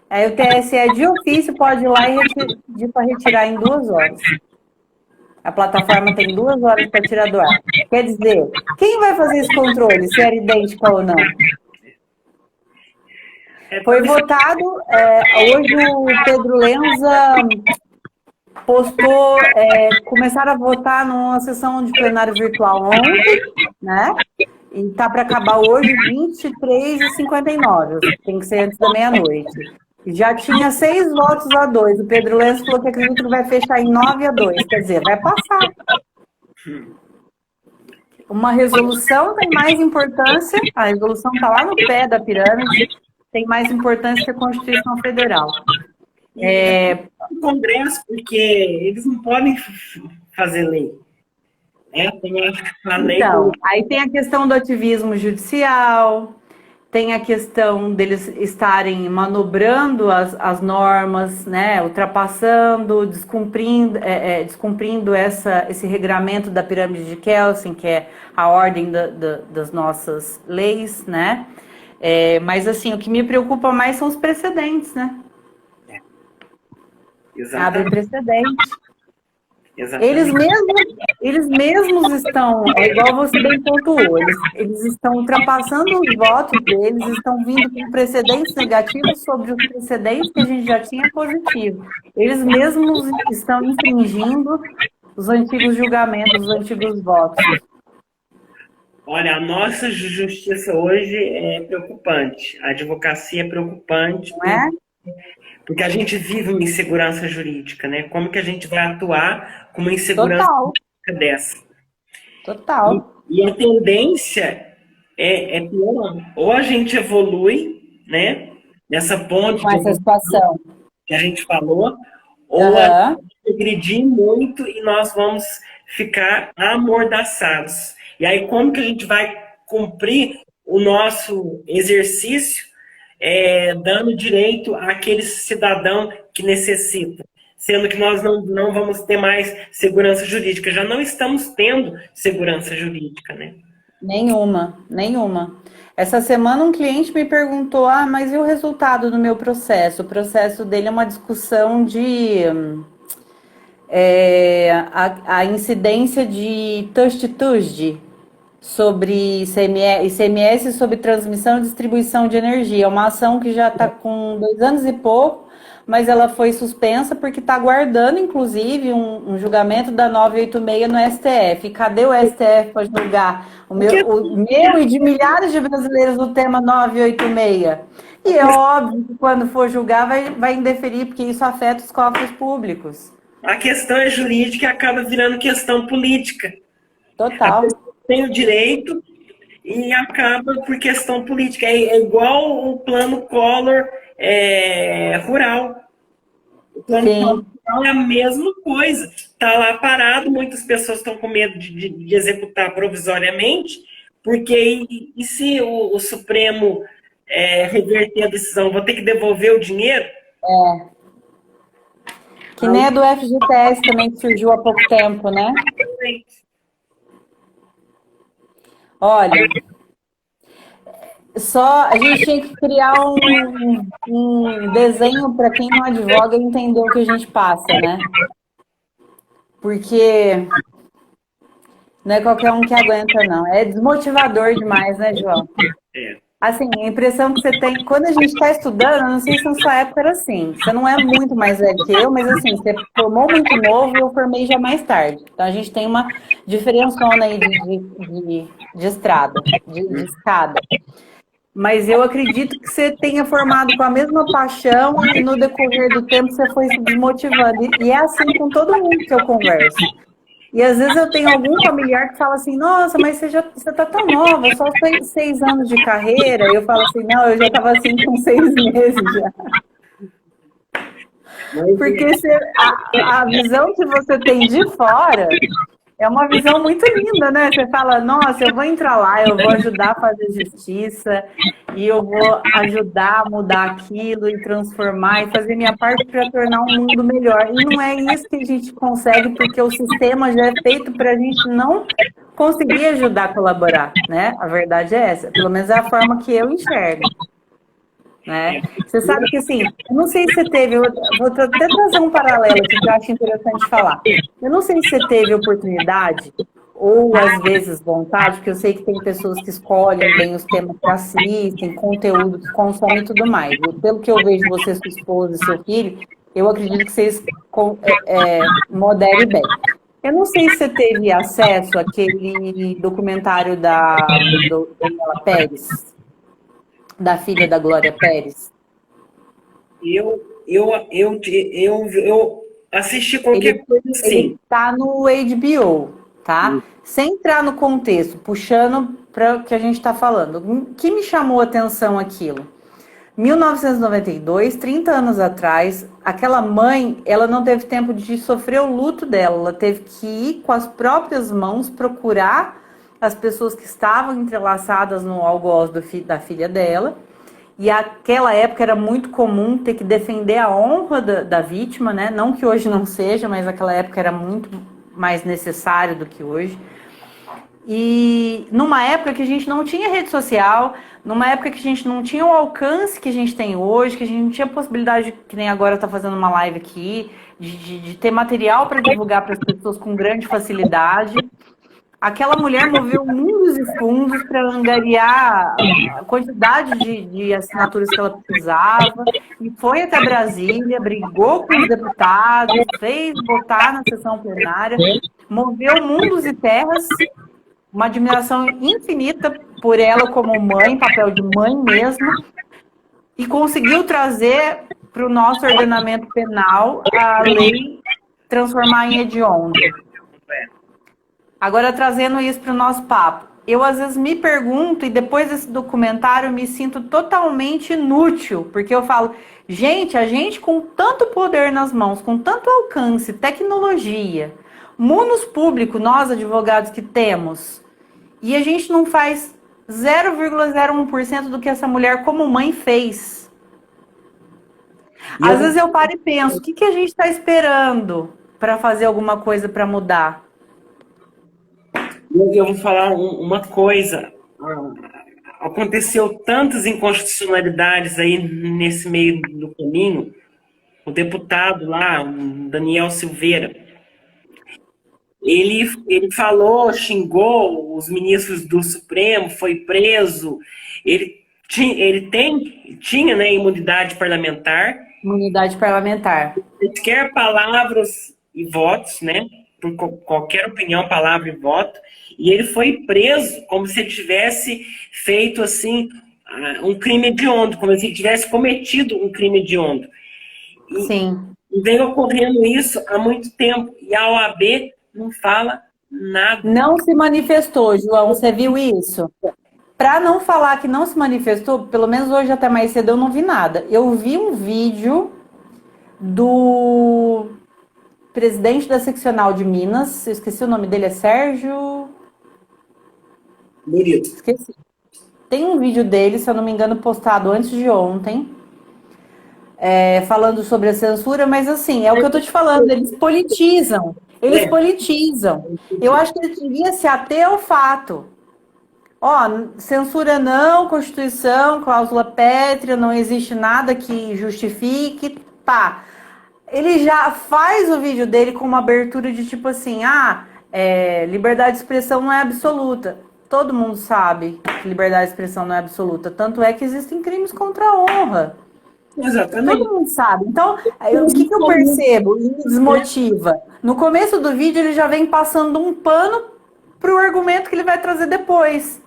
Aí o TSE de ofício pode ir lá e pedir para retirar em 2 horas. A plataforma tem 2 horas para tirar do ar. Quer dizer, quem vai fazer esse controle, se era idêntica ou não? Foi votado, hoje o Pedro Lenza postou, começaram a votar numa sessão de plenário virtual ontem, né? E está para acabar hoje, 23h59, tem que ser antes da meia-noite. Já tinha 6 votos a 2. O Pedro Lenz falou que acredita que vai fechar em 9-2. Quer dizer, vai passar. Uma resolução tem mais importância. A resolução está lá no pé da pirâmide. Tem mais importância que a Constituição Federal. O Congresso, porque eles não podem fazer lei. Eu falei Então, aí tem a questão do ativismo judicial, tem a questão deles estarem manobrando as normas, né, ultrapassando, descumprindo esse regramento da pirâmide de Kelsen, que é a ordem das nossas leis, né? Mas assim, o que me preocupa mais são os precedentes, né? Abre exatamente. precedente. Exatamente. Eles mesmos estão, é igual você bem pontuou, eles estão ultrapassando os votos deles, estão vindo com precedentes negativos sobre os precedentes que a gente já tinha positivo. Eles mesmos estão infringindo os antigos julgamentos, os antigos votos. Olha, a nossa justiça hoje é preocupante. A advocacia é preocupante, Não é? porque a gente vive uma insegurança jurídica, né? Como que a gente vai atuar com uma insegurança Total, jurídica dessa? total. E a tendência é pior. Ou a gente evolui, né? Nessa ponte Com essa situação. que a gente falou, ou a Aham. gente regredir muito e nós vamos ficar amordaçados. E aí, como que a gente vai cumprir o nosso exercício dando direito àquele cidadão que necessita? Sendo que nós não vamos ter mais segurança jurídica. Já não estamos tendo segurança jurídica, né? Nenhuma, nenhuma. Essa semana um cliente me perguntou, mas e o resultado do meu processo? O processo dele é uma discussão de a incidência de touch-to-touch sobre ICMS sobre transmissão e distribuição de energia. É uma ação que já está com 2 anos e pouco, mas ela foi suspensa porque está aguardando, inclusive, um julgamento da 986 no STF. E cadê o STF para julgar o meu e de milhares de brasileiros no tema 986? E é óbvio que quando for julgar vai indeferir, porque isso afeta os cofres públicos. A questão é jurídica e acaba virando questão política. A Total. pessoa tem o direito e acaba por questão política. É igual o plano Collor rural. O plano Collor Sim. rural é a mesma coisa. Está lá parado, muitas pessoas estão com medo de executar provisoriamente, porque e se o Supremo reverter a decisão, vou ter que devolver o dinheiro? Que nem a do FGTS também, que surgiu há pouco tempo, né? Olha, só a gente tinha que criar um desenho para quem não advoga entender o que a gente passa, né? Porque não é qualquer um que aguenta, não. É desmotivador demais, né, João? Assim, a impressão que você tem, quando a gente está estudando, eu não sei se na sua época era assim, você não é muito mais velho que eu, mas assim, você formou muito novo e eu formei já mais tarde. Então a gente tem uma diferençona aí de estrada, de escada. Mas eu acredito que você tenha formado com a mesma paixão e no decorrer do tempo você foi se desmotivando. E é assim com todo mundo que eu converso. E às vezes eu tenho algum familiar que fala assim, nossa, mas você tá tão nova, só 6 anos de carreira. E eu falo assim, não, eu já estava assim com 6 meses já. Porque a visão que você tem de fora é uma visão muito linda, né? Você fala, nossa, eu vou entrar lá, eu vou ajudar a fazer justiça, e eu vou ajudar a mudar aquilo e transformar e fazer minha parte para tornar um mundo melhor. E não é isso que a gente consegue, porque o sistema já é feito para a gente não conseguir ajudar a colaborar, né? A verdade é essa. Pelo menos é a forma que eu enxergo. Né? Você sabe que assim, eu não sei se você teve, vou até trazer um paralelo que eu acho interessante falar. Eu não sei se você teve oportunidade ou às vezes vontade, porque eu sei que tem pessoas que escolhem bem os temas que assistem, conteúdo que consomem e tudo mais. E pelo que eu vejo você, sua esposa e seu filho, eu acredito que vocês moderem bem. Eu não sei se você teve acesso àquele documentário da Daniela Pérez, da filha da Glória Pérez. Eu assisti qualquer coisa assim. Ele tá no HBO, tá? Sem entrar no contexto, puxando para o que a gente está falando. O que me chamou a atenção aquilo? 1992, 30 anos atrás, aquela mãe, ela não teve tempo de sofrer o luto dela, ela teve que ir com as próprias mãos procurar as pessoas que estavam entrelaçadas no algoz da filha dela. E aquela época era muito comum ter que defender a honra da vítima, né? Não que hoje não seja, mas naquela época era muito mais necessário do que hoje. E numa época que a gente não tinha rede social, numa época que a gente não tinha o alcance que a gente tem hoje, que a gente não tinha possibilidade, que nem agora tá fazendo uma live aqui, de ter material para divulgar para as pessoas com grande facilidade. Aquela mulher moveu mundos e fundos para angariar a quantidade de assinaturas que ela precisava e foi até Brasília, brigou com os deputados, fez votar na sessão plenária, moveu mundos e terras, uma admiração infinita por ela como mãe, papel de mãe mesmo, e conseguiu trazer para o nosso ordenamento penal a lei transformar em hediondo. Agora, trazendo isso para o nosso papo, eu às vezes me pergunto, e depois desse documentário eu me sinto totalmente inútil, porque eu falo, gente, a gente com tanto poder nas mãos, com tanto alcance, tecnologia, munus público, nós advogados que temos, e a gente não faz 0,01% do que essa mulher como mãe fez. Às vezes eu paro e penso, o que a gente está esperando para fazer alguma coisa para mudar? Eu vou falar uma coisa. Aconteceu tantas inconstitucionalidades aí nesse meio do caminho. O deputado lá, o Daniel Silveira, ele falou, xingou os ministros do Supremo, foi preso. Ele tinha, né, imunidade parlamentar. Imunidade parlamentar. Quer palavras e votos, né? Por qualquer opinião, palavra e voto. E ele foi preso como se ele tivesse feito, assim, um crime hediondo, como se ele tivesse cometido um crime hediondo. Sim. E vem ocorrendo isso há muito tempo. E a OAB não fala nada. Não se manifestou, João, você viu isso? Para não falar que não se manifestou, pelo menos hoje até mais cedo eu não vi nada. Eu vi um vídeo do presidente da seccional de Minas, eu esqueci o nome dele, é Sérgio... Bonito. Esqueci. Tem um vídeo dele, se eu não me engano, postado antes de ontem, falando sobre a censura, mas assim, é o que eu tô te falando, eles politizam. Eles politizam. Eu acho que ele devia se ater ao fato. Ó, censura não, Constituição, cláusula pétrea, não existe nada que justifique, pá. Ele já faz o vídeo dele com uma abertura de tipo assim, liberdade de expressão não é absoluta. Todo mundo sabe que liberdade de expressão não é absoluta. Tanto é que existem crimes contra a honra. Exatamente. Todo mundo sabe. Então, o que eu percebo e me desmotiva? No começo do vídeo, ele já vem passando um pano para o argumento que ele vai trazer depois.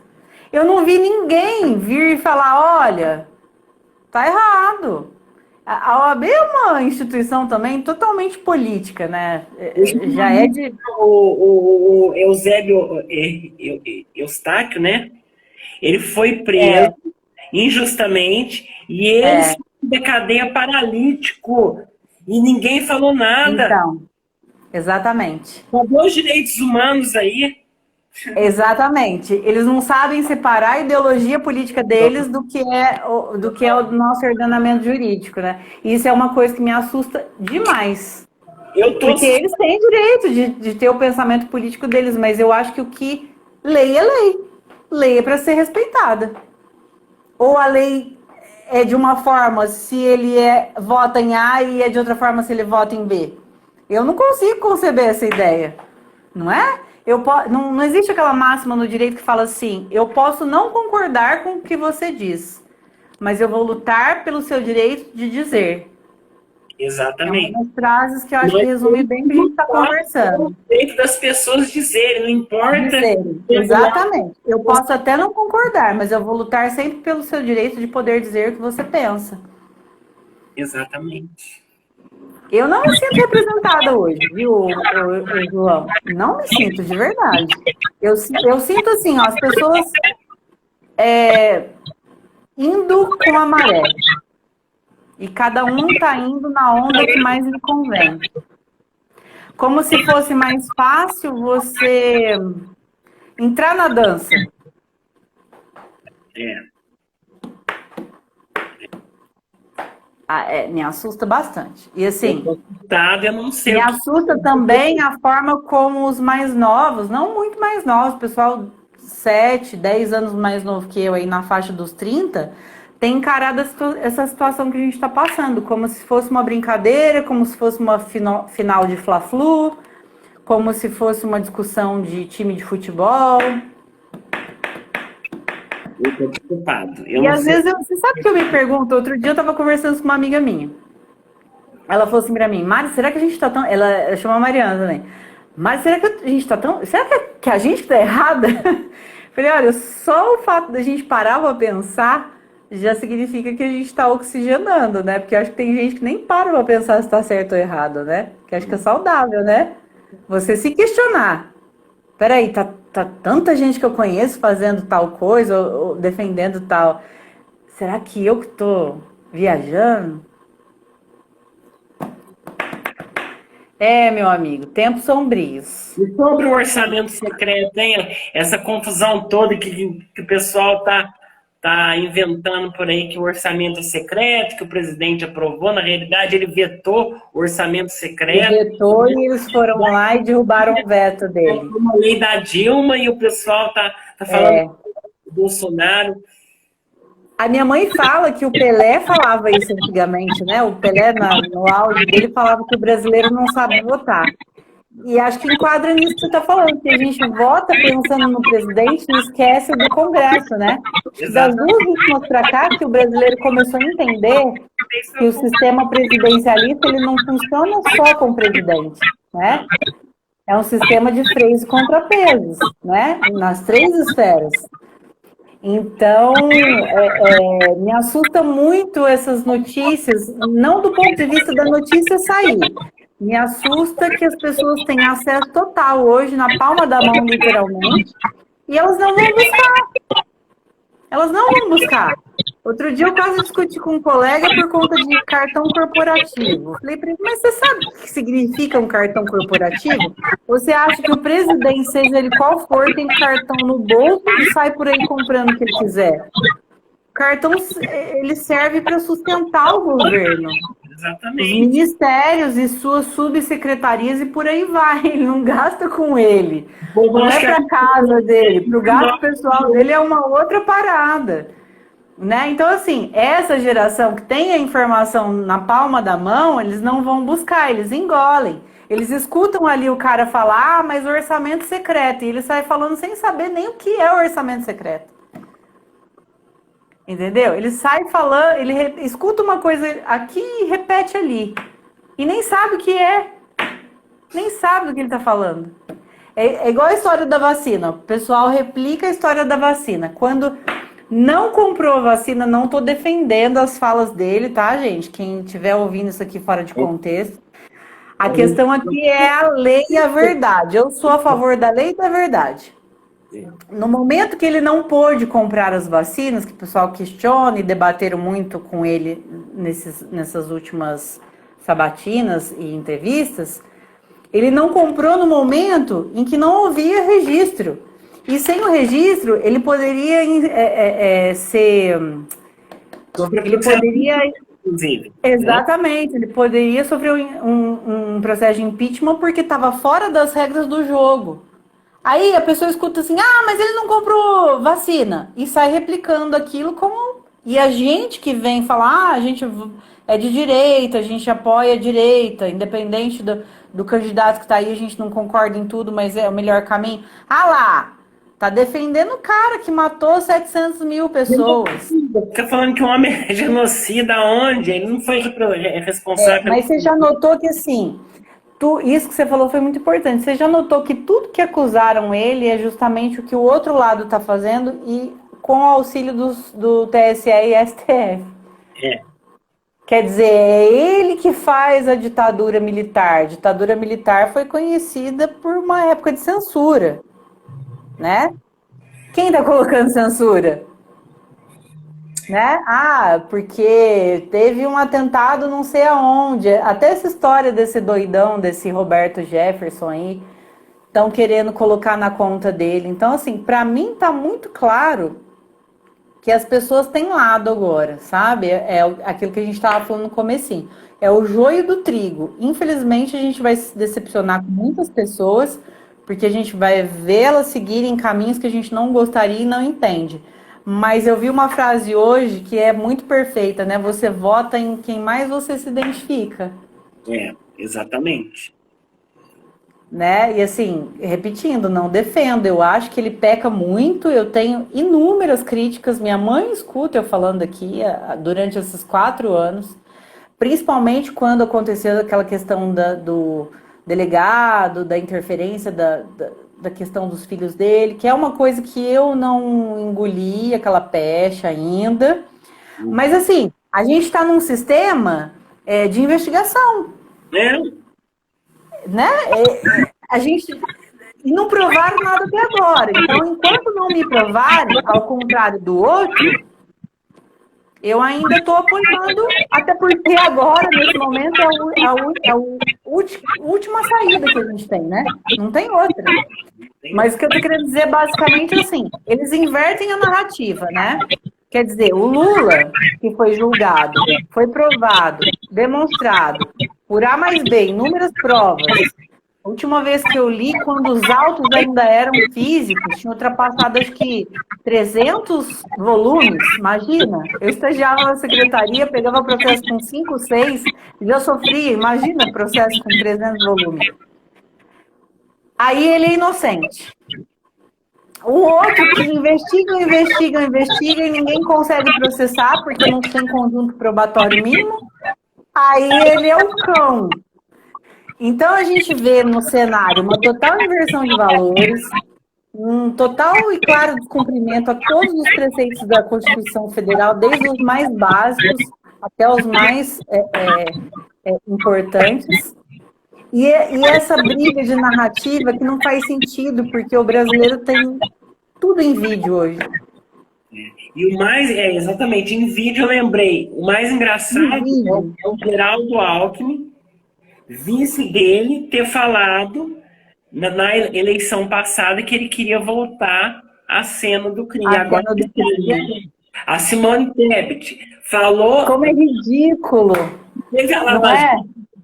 Eu não vi ninguém vir e falar, olha, tá errado. A OAB é uma instituição também totalmente política, né? Já é de... O Eusébio Eustáquio, né? Ele foi preso injustamente e ele saiu da cadeia paralítico e ninguém falou nada. Então, exatamente. Cadê os direitos humanos aí? Exatamente. Eles não sabem separar a ideologia política deles do que é o nosso ordenamento jurídico, né? E isso é uma coisa que me assusta demais. Porque eles têm direito de ter o pensamento político deles, mas eu acho que o que lei é lei. Lei é para ser respeitada. Ou a lei é de uma forma se ele vota em A e é de outra forma se ele vota em B. Eu não consigo conceber essa ideia, não é? Não existe aquela máxima no direito que fala assim, eu posso não concordar com o que você diz, mas eu vou lutar pelo seu direito de dizer. Exatamente. É uma das frases que eu acho que resume bem o que a gente está conversando. O direito das pessoas dizerem, não importa. Dizerem. Exatamente. Eu posso até não concordar, mas eu vou lutar sempre pelo seu direito de poder dizer o que você pensa. Exatamente. Eu não me sinto representada hoje, viu, João? Não me sinto, de verdade. Eu sinto assim, ó, as pessoas indo com a maré. E cada um está indo na onda que mais lhe convém. Como se fosse mais fácil você entrar na dança. Me assusta bastante. E assim, eu não sei me assusta também a forma como os mais novos, não muito mais novos, pessoal 7, 10 anos mais novo que eu aí na faixa dos 30, tem encarado essa situação que a gente está passando, como se fosse uma brincadeira, como se fosse uma final de Fla-Flu, como se fosse uma discussão de time de futebol. Eu tô preocupado. E às vezes, você sabe o que eu me pergunto? Outro dia eu tava conversando com uma amiga minha. Ela falou assim pra mim, Mari, será que a gente tá tão... Ela chama a Mariana também. Mari, será que a gente tá tão... Será que a gente tá errada? Falei, olha, só o fato da gente parar pra pensar já significa que a gente tá oxigenando, né? Porque eu acho que tem gente que nem para pra pensar se tá certo ou errado, né? Que acho que é saudável, né? Você se questionar. Peraí, tá tanta gente que eu conheço fazendo tal coisa, ou defendendo tal. Será que eu que tô viajando? Meu amigo, tempos sombrios. E sobre o orçamento secreto, hein? Essa confusão toda que o pessoal tá inventando por aí, que o orçamento é secreto, que o presidente aprovou, na realidade ele vetou o orçamento secreto. Ele vetou e eles foram lá e derrubaram o veto dele. Uma lei da Dilma e o pessoal tá falando do Bolsonaro. A minha mãe fala que o Pelé falava isso antigamente, né? O Pelé, no áudio dele, falava que o brasileiro não sabe votar. E acho que enquadra nisso que você está falando, que a gente vota pensando no presidente e esquece do Congresso, né? Das duas últimas para cá, que o brasileiro começou a entender que o sistema presidencialista ele não funciona só com o presidente, né? É um sistema de freios e contrapesos, né? Nas 3 esferas. Então, me assusta muito essas notícias, não do ponto de vista da notícia sair. Me assusta que as pessoas têm acesso total hoje, na palma da mão, literalmente, e elas não vão buscar. Elas não vão buscar. Outro dia eu quase discuti com um colega por conta de cartão corporativo. Falei para ele, mas você sabe o que significa um cartão corporativo? Você acha que o presidente, seja ele qual for, tem cartão no bolso e sai por aí comprando o que ele quiser? O cartão, ele serve para sustentar o governo. Exatamente. Os ministérios e suas subsecretarias e por aí vai. Ele não gasta com ele. Não é para casa dele. Para o gasto pessoal dele é uma outra parada. Né? Então, assim, essa geração que tem a informação na palma da mão, eles não vão buscar, eles engolem. Eles escutam ali o cara falar, mas orçamento secreto. E ele sai falando sem saber nem o que é o orçamento secreto. Entendeu? Ele sai falando, ele escuta uma coisa aqui e repete ali. E nem sabe o que é. Nem sabe do que ele está falando. É igual a história da vacina. O pessoal replica a história da vacina. Quando não comprou a vacina, não estou defendendo as falas dele, tá, gente? Quem estiver ouvindo isso aqui fora de contexto. A questão aqui é a lei e a verdade. Eu sou a favor da lei e da verdade. No momento que ele não pôde comprar as vacinas, que o pessoal questiona e debateram muito com ele nessas últimas sabatinas e entrevistas, ele não comprou no momento em que não havia registro. E sem o registro, ele poderia ser... Ele poderia... Exatamente, ele poderia sofrer um processo de impeachment porque estava fora das regras do jogo. Aí a pessoa escuta assim, mas ele não comprou vacina. E sai replicando aquilo como... E a gente que vem falar, a gente é de direita, a gente apoia a direita, independente do candidato que está aí, a gente não concorda em tudo, mas é o melhor caminho. Lá, tá defendendo o cara que matou 700 mil pessoas. Fica falando que o homem é genocida onde? Ele não foi responsável. Mas você já notou que assim... Isso que você falou foi muito importante. Você já notou que tudo que acusaram ele é justamente o que o outro lado está fazendo e com o auxílio do TSE e STF. Quer dizer, é ele que faz a ditadura militar. A ditadura militar foi conhecida por uma época de censura, né? Quem está colocando censura? né? Ah, porque teve um atentado não sei aonde. Até essa história desse doidão, desse Roberto Jefferson aí, estão querendo colocar na conta dele. Então, assim, para mim tá muito claro que as pessoas têm lado agora, sabe? Aquilo que a gente estava falando no comecinho. É o joio do trigo. Infelizmente, a gente vai se decepcionar com muitas pessoas, porque a gente vai vê-las seguirem caminhos que a gente não gostaria e não entende. Mas eu vi uma frase hoje que é muito perfeita, né? Você vota em quem mais você se identifica. Exatamente. Né? E assim, repetindo, não defendo. Eu acho que ele peca muito. Eu tenho inúmeras críticas. Minha mãe escuta eu falando aqui durante esses 4 anos, principalmente quando aconteceu aquela questão do delegado, da interferência da questão dos filhos dele, que é uma coisa que eu não engoli aquela pecha ainda. Mas assim, a gente está num sistema de investigação. Né? A gente não provaram nada até agora. Então, enquanto não me provarem, ao contrário do outro, eu ainda estou apoiando, até porque agora, nesse momento, é a última saída que a gente tem, né? Não tem outra. Mas o que eu estou querendo dizer basicamente é assim, eles invertem a narrativa, né? Quer dizer, o Lula, que foi julgado, foi provado, demonstrado, por A mais B, inúmeras provas. A última vez que eu li, quando os autos ainda eram físicos, tinha ultrapassado, acho que, 300 volumes. Imagina, eu estagiava na secretaria, pegava processo com 5, 6, e já sofria, imagina, processo com 300 volumes. Aí ele é inocente. O outro que investiga e ninguém consegue processar porque não tem conjunto probatório mínimo, aí ele é o cão. Então a gente vê no cenário uma total inversão de valores, um total e claro descumprimento a todos os preceitos da Constituição Federal, desde os mais básicos até os mais importantes. E essa briga de narrativa que não faz sentido, porque o brasileiro tem tudo em vídeo hoje. E o mais, exatamente, em vídeo eu lembrei, o mais engraçado é o Geraldo Alckmin, vice dele, ter falado na eleição passada que ele queria voltar à cena do crime. Agora, a Simone Tebet falou... Como é ridículo! Não é?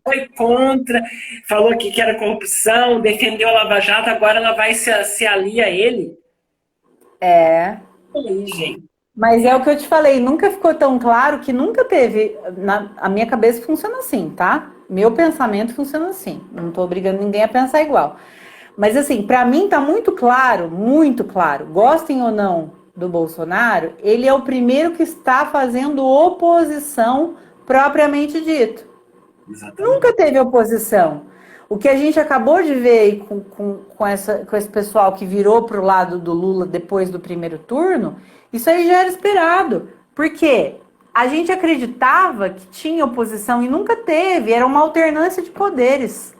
Foi contra, falou que era corrupção, defendeu a Lava Jato, agora ela vai se aliar a ele. Aí, gente. Mas é o que eu te falei, nunca ficou tão claro que nunca teve. A minha cabeça funciona assim, tá? Meu pensamento funciona assim. Não tô obrigando ninguém a pensar igual. Mas assim, para mim tá muito claro, gostem ou não do Bolsonaro, ele é o primeiro que está fazendo oposição propriamente dito. Exatamente. Nunca teve oposição. O que a gente acabou de ver com esse pessoal que virou para o lado do Lula depois do primeiro turno, isso aí já era esperado. Por quê? A gente acreditava que tinha oposição e nunca teve, era uma alternância de poderes.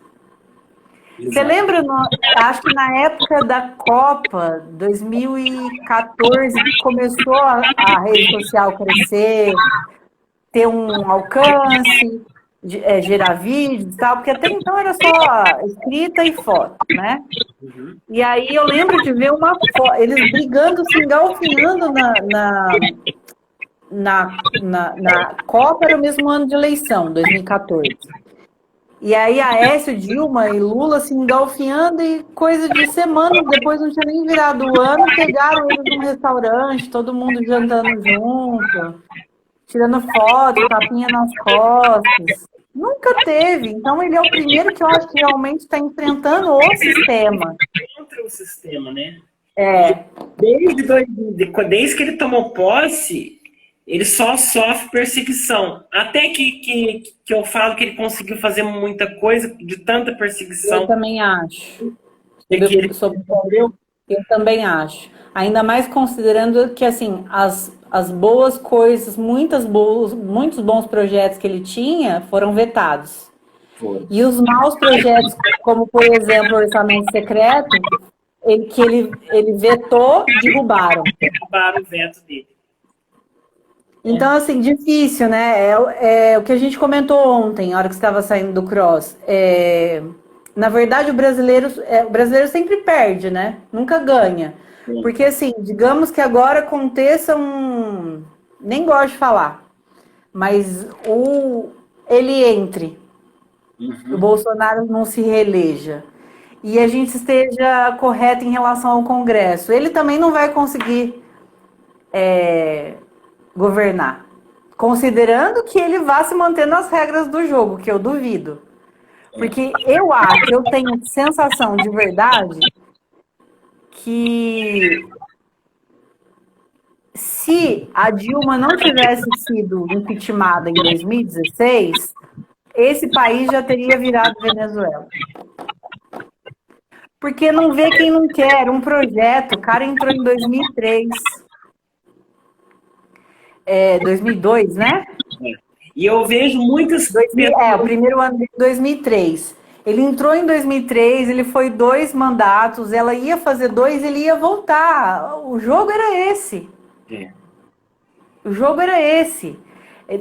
Exato. Você lembra, acho que na época da Copa 2014, que começou a rede social crescer, ter um alcance... gerar vídeos e tal, porque até então era só escrita e foto, né? E aí eu lembro de ver eles brigando, se engalfinhando na Copa, era o mesmo ano de eleição, 2014. E aí Aécio, Dilma e Lula se engalfinhando e coisa de semana, depois não tinha nem virado o ano, pegaram eles num restaurante, todo mundo jantando junto, tirando foto, tapinha nas costas. Nunca teve. Então, ele é o primeiro que eu acho que realmente está enfrentando o sistema. Contra o sistema, né? Desde que ele tomou posse, ele só sofre perseguição. Até que eu falo que ele conseguiu fazer muita coisa de tanta perseguição. Eu também acho. Eu também acho. Ainda mais considerando que, assim, as boas coisas, muitos bons projetos que ele tinha foram vetados. E os maus projetos, como, por exemplo, o orçamento secreto, ele vetou, derrubaram. Derrubaram o veto dele. Então, assim, difícil, né? É o que a gente comentou ontem, na hora que você estava saindo do cross. Na verdade, o brasileiro sempre perde, né? Nunca ganha. Porque, assim, digamos que agora aconteça um. Nem gosto de falar, mas ele entre, o Bolsonaro não se reeleja. E a gente esteja correto em relação ao Congresso. Ele também não vai conseguir governar. Considerando que ele vá se manter nas regras do jogo, que eu duvido. Porque eu tenho sensação de verdade que se a Dilma não tivesse sido impeachmentada em 2016, esse país já teria virado Venezuela. Porque não vê quem não quer um projeto. O cara entrou em 2003. 2002, né? E eu vejo muitas... o primeiro ano de 2003. Ele entrou em 2003, ele foi 2 mandatos, ela ia fazer 2, ele ia voltar. O jogo era esse. O jogo era esse.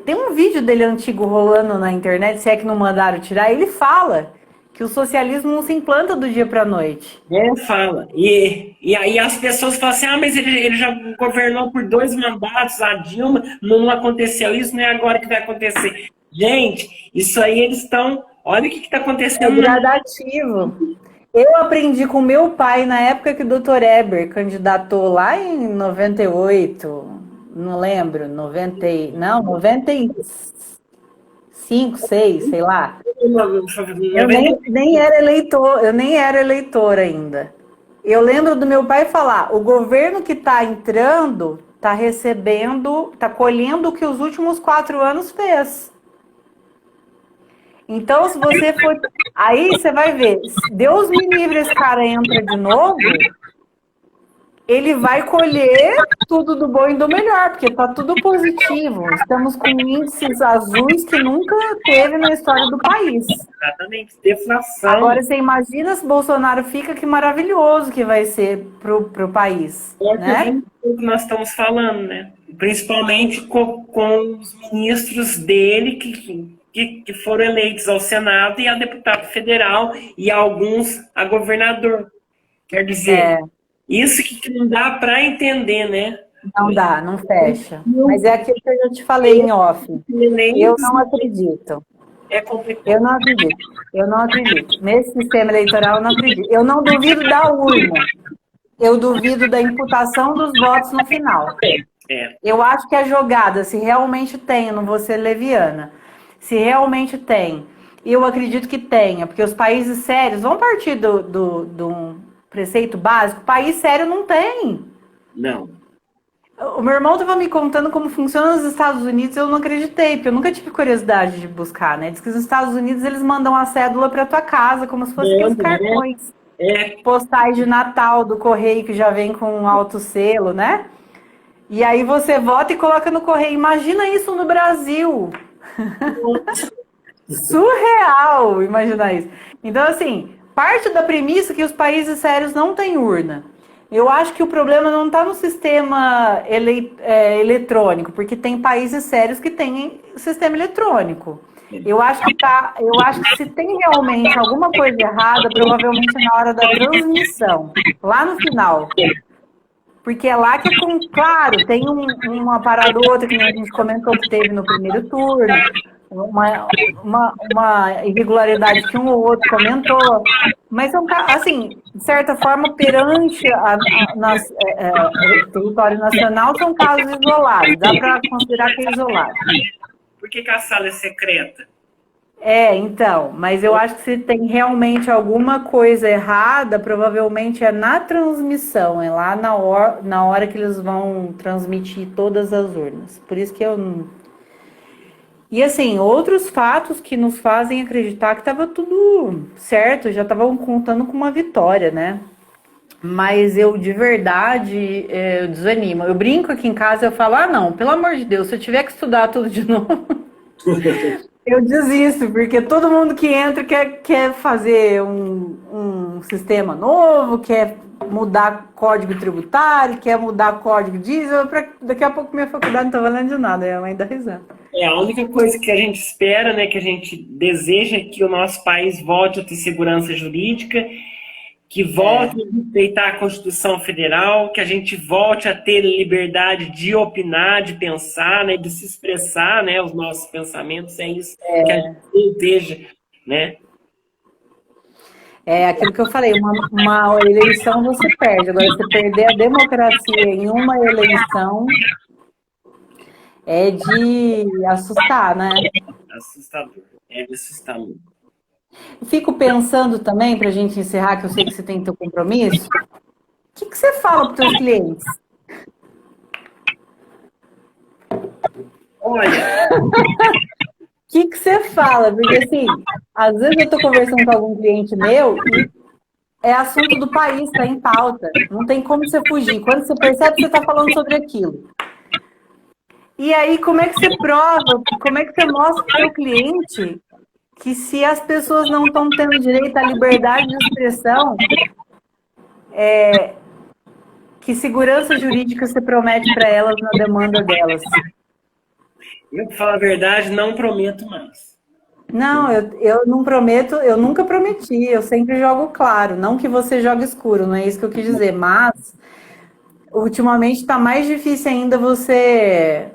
Tem um vídeo dele antigo rolando na internet, se é que não mandaram tirar, ele fala que o socialismo não se implanta do dia para a noite. Fala. E aí as pessoas falam assim, mas ele já governou por 2 mandatos, a Dilma, não aconteceu isso, não é agora que vai acontecer. Gente, isso aí eles estão... Olha o que está acontecendo. É gradativo. Eu aprendi com meu pai na época que o Dr. Eber candidatou lá em 98, não lembro, 95, 6, sei lá. Eu nem era eleitor, eu nem era eleitor ainda. Eu lembro do meu pai falar, o governo que está entrando está recebendo, está colhendo o que os últimos 4 anos fez. Então, se você for... Aí você vai ver, Deus me livre, esse cara entra de novo, ele vai colher tudo do bom e do melhor, porque tá tudo positivo. Estamos com índices azuis que nunca teve na história do país. Exatamente, deflação. Agora, você imagina se Bolsonaro fica, que maravilhoso que vai ser pro país. Né? O que nós estamos falando, né? Principalmente com os ministros dele que foram eleitos ao Senado e a deputado federal e alguns a governador. Quer dizer, isso que não dá para entender, né? Não dá, não fecha. Mas é aquilo que eu já te falei em off. Eu não acredito. É complicado. Eu não acredito. Nesse sistema eleitoral, eu não acredito. Eu não duvido da urna. Eu duvido da imputação dos votos no final. Eu acho que a jogada, se realmente tem, eu não vou ser leviana, se realmente tem, eu acredito que tenha, porque os países sérios vão partir do preceito básico. País sério não tem. Não. O meu irmão estava me contando como funciona nos Estados Unidos, eu não acreditei, porque eu nunca tive curiosidade de buscar, né? Diz que nos Estados Unidos eles mandam a cédula para tua casa, como se fossem os cartões postais de Natal do correio, que já vem com um alto selo, né? E aí você vota e coloca no correio. Imagina isso no Brasil. Surreal imaginar isso. Então, assim, parte da premissa que os países sérios não têm urna. Eu acho que o problema não está no sistema eletrônico, porque tem países sérios que têm sistema eletrônico. Eu acho que se tem realmente alguma coisa errada, provavelmente na hora da transmissão, lá no final. Porque é lá que, claro, tem uma parada ou outra que a gente comentou que teve no primeiro turno, uma irregularidade que um ou outro comentou, mas são, assim, de certa forma, perante o território nacional, são casos isolados, dá para considerar que é isolado. Por que a sala é secreta? Então, mas eu acho que se tem realmente alguma coisa errada, provavelmente é na transmissão, é lá na hora que eles vão transmitir todas as urnas. Por isso que eu não... E assim, outros fatos que nos fazem acreditar que estava tudo certo, já estavam contando com uma vitória, né? Mas eu, de verdade, eu desanimo. Eu brinco aqui em casa, eu falo, não, pelo amor de Deus, se eu tiver que estudar tudo de novo... Eu desisto, porque todo mundo que entra quer fazer um sistema novo, quer mudar código tributário, quer mudar código diesel. Daqui a pouco minha faculdade não está valendo de nada, é a mãe da risada. É a única coisa que a gente espera, né, que a gente deseja que o nosso país volte a ter segurança jurídica, que volte a respeitar a Constituição Federal, que a gente volte a ter liberdade de opinar, de pensar, né, de se expressar, né, os nossos pensamentos. É isso que a gente deseja, né? É aquilo que eu falei, uma eleição você perde. Agora, você perder a democracia em uma eleição é de assustar, né? Assustador. É assustador. Fico pensando também, para a gente encerrar, que eu sei que você tem teu compromisso, o que você fala para os seus clientes? Olha, O que você fala? Porque, assim, às vezes eu estou conversando com algum cliente meu e é assunto do país, está em pauta. Não tem como você fugir. Quando você percebe que você está falando sobre aquilo. E aí, como é que você prova? Como é que você mostra para o seu cliente que se as pessoas não estão tendo direito à liberdade de expressão, que segurança jurídica você promete para elas na demanda delas? eu, para falar a verdade, não prometo mais. Não, eu não prometo, eu nunca prometi, eu sempre jogo claro, não que você jogue escuro, não é isso que eu quis dizer, mas ultimamente está mais difícil ainda você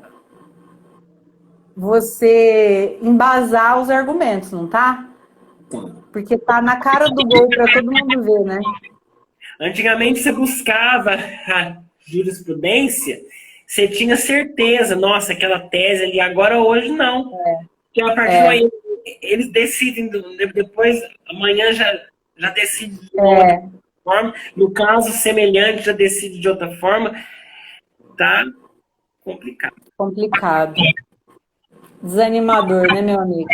embasar os argumentos, não tá? Porque tá na cara do gol para todo mundo ver, né? Antigamente você buscava a jurisprudência, você tinha certeza, nossa, aquela tese ali, agora hoje não. Porque a partir do aí, eles decidem, depois, amanhã já decide de outra forma, no caso semelhante já decide de outra forma, tá complicado. Complicado. Desanimador, né, meu amigo?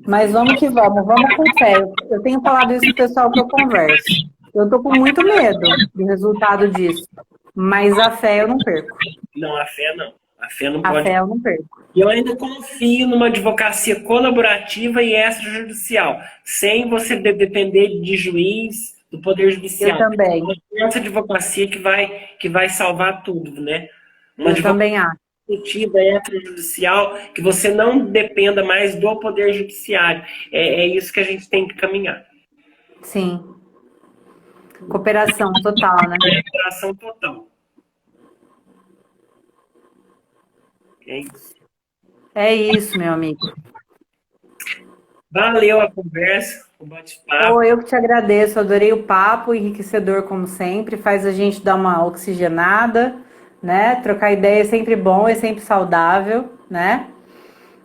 Mas vamos que vamos com fé. Eu tenho falado isso pro pessoal que eu converso. Eu tô com muito medo do resultado disso. Mas a fé eu não perco. Não, a fé não. A fé não A pode. fé eu não perco. E eu ainda confio numa advocacia colaborativa e extrajudicial, sem você depender de juiz, do Poder Judicial. Eu também. Essa advocacia que vai salvar tudo, né? Uma Eu também acho. advocacia extrajudicial, que você não dependa mais do Poder Judiciário. É isso que a gente tem que caminhar. Sim. Cooperação total, né? Cooperação total. É isso. É isso, meu amigo. Valeu a conversa, o bate-papo. Eu que te agradeço, adorei o papo, enriquecedor como sempre, faz a gente dar uma oxigenada, né? Trocar ideia é sempre bom, é sempre saudável, né?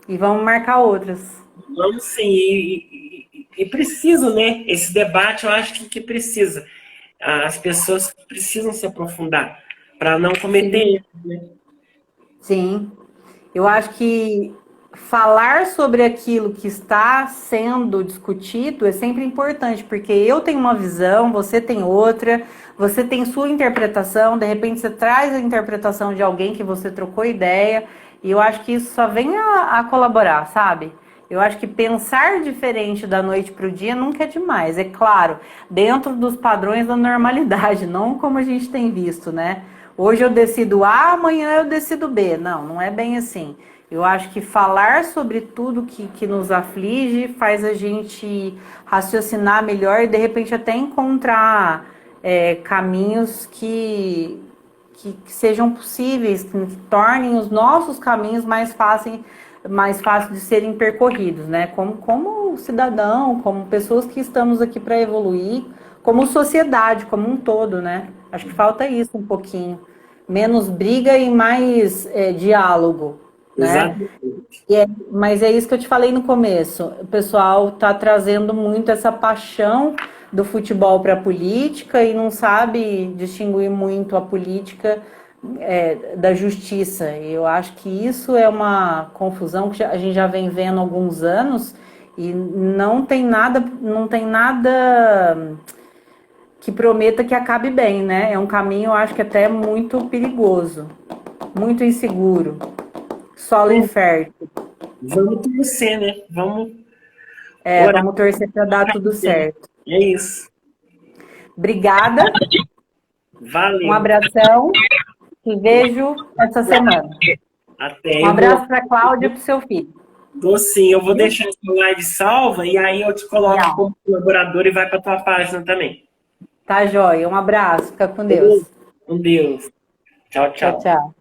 E vamos marcar outras. Vamos sim, e precisa, né? Esse debate eu acho que precisa. As pessoas precisam se aprofundar para não cometer erros, né? Sim. Eu acho que falar sobre aquilo que está sendo discutido é sempre importante, porque eu tenho uma visão, você tem outra, você tem sua interpretação, de repente você traz a interpretação de alguém que você trocou ideia, e eu acho que isso só vem a colaborar, sabe? Eu acho que pensar diferente da noite para o dia nunca é demais, é claro, dentro dos padrões da normalidade, não como a gente tem visto, né? Hoje eu decido A, amanhã eu decido B. Não é bem assim. Eu acho que falar sobre tudo que nos aflige faz a gente raciocinar melhor e de repente até encontrar caminhos que sejam possíveis, que tornem os nossos caminhos mais fáceis de serem percorridos, né? Como cidadão, como pessoas que estamos aqui para evoluir, como sociedade, como um todo, né? Acho que falta isso um pouquinho. Menos briga e mais diálogo, né? Mas é isso que eu te falei no começo. O pessoal está trazendo muito essa paixão do futebol para a política e não sabe distinguir muito a política da justiça. E eu acho que isso é uma confusão que a gente já vem vendo há alguns anos e não tem nada que prometa que acabe bem, né? É um caminho, eu acho que até muito perigoso, muito inseguro, solo infértil. Vamos torcer, né? Vamos orar. Vamos torcer para dar tudo certo. É isso. Obrigada. Valeu. Um abração. Te vejo essa semana. Até. Um abraço para a Cláudia e para o seu filho. Dou sim, eu vou deixar essa live salva e aí eu te coloco como colaborador e vai para tua página também. Tá, joia. Um abraço. Fica com Deus. Com Deus. Tchau, tchau. Tchau, tchau.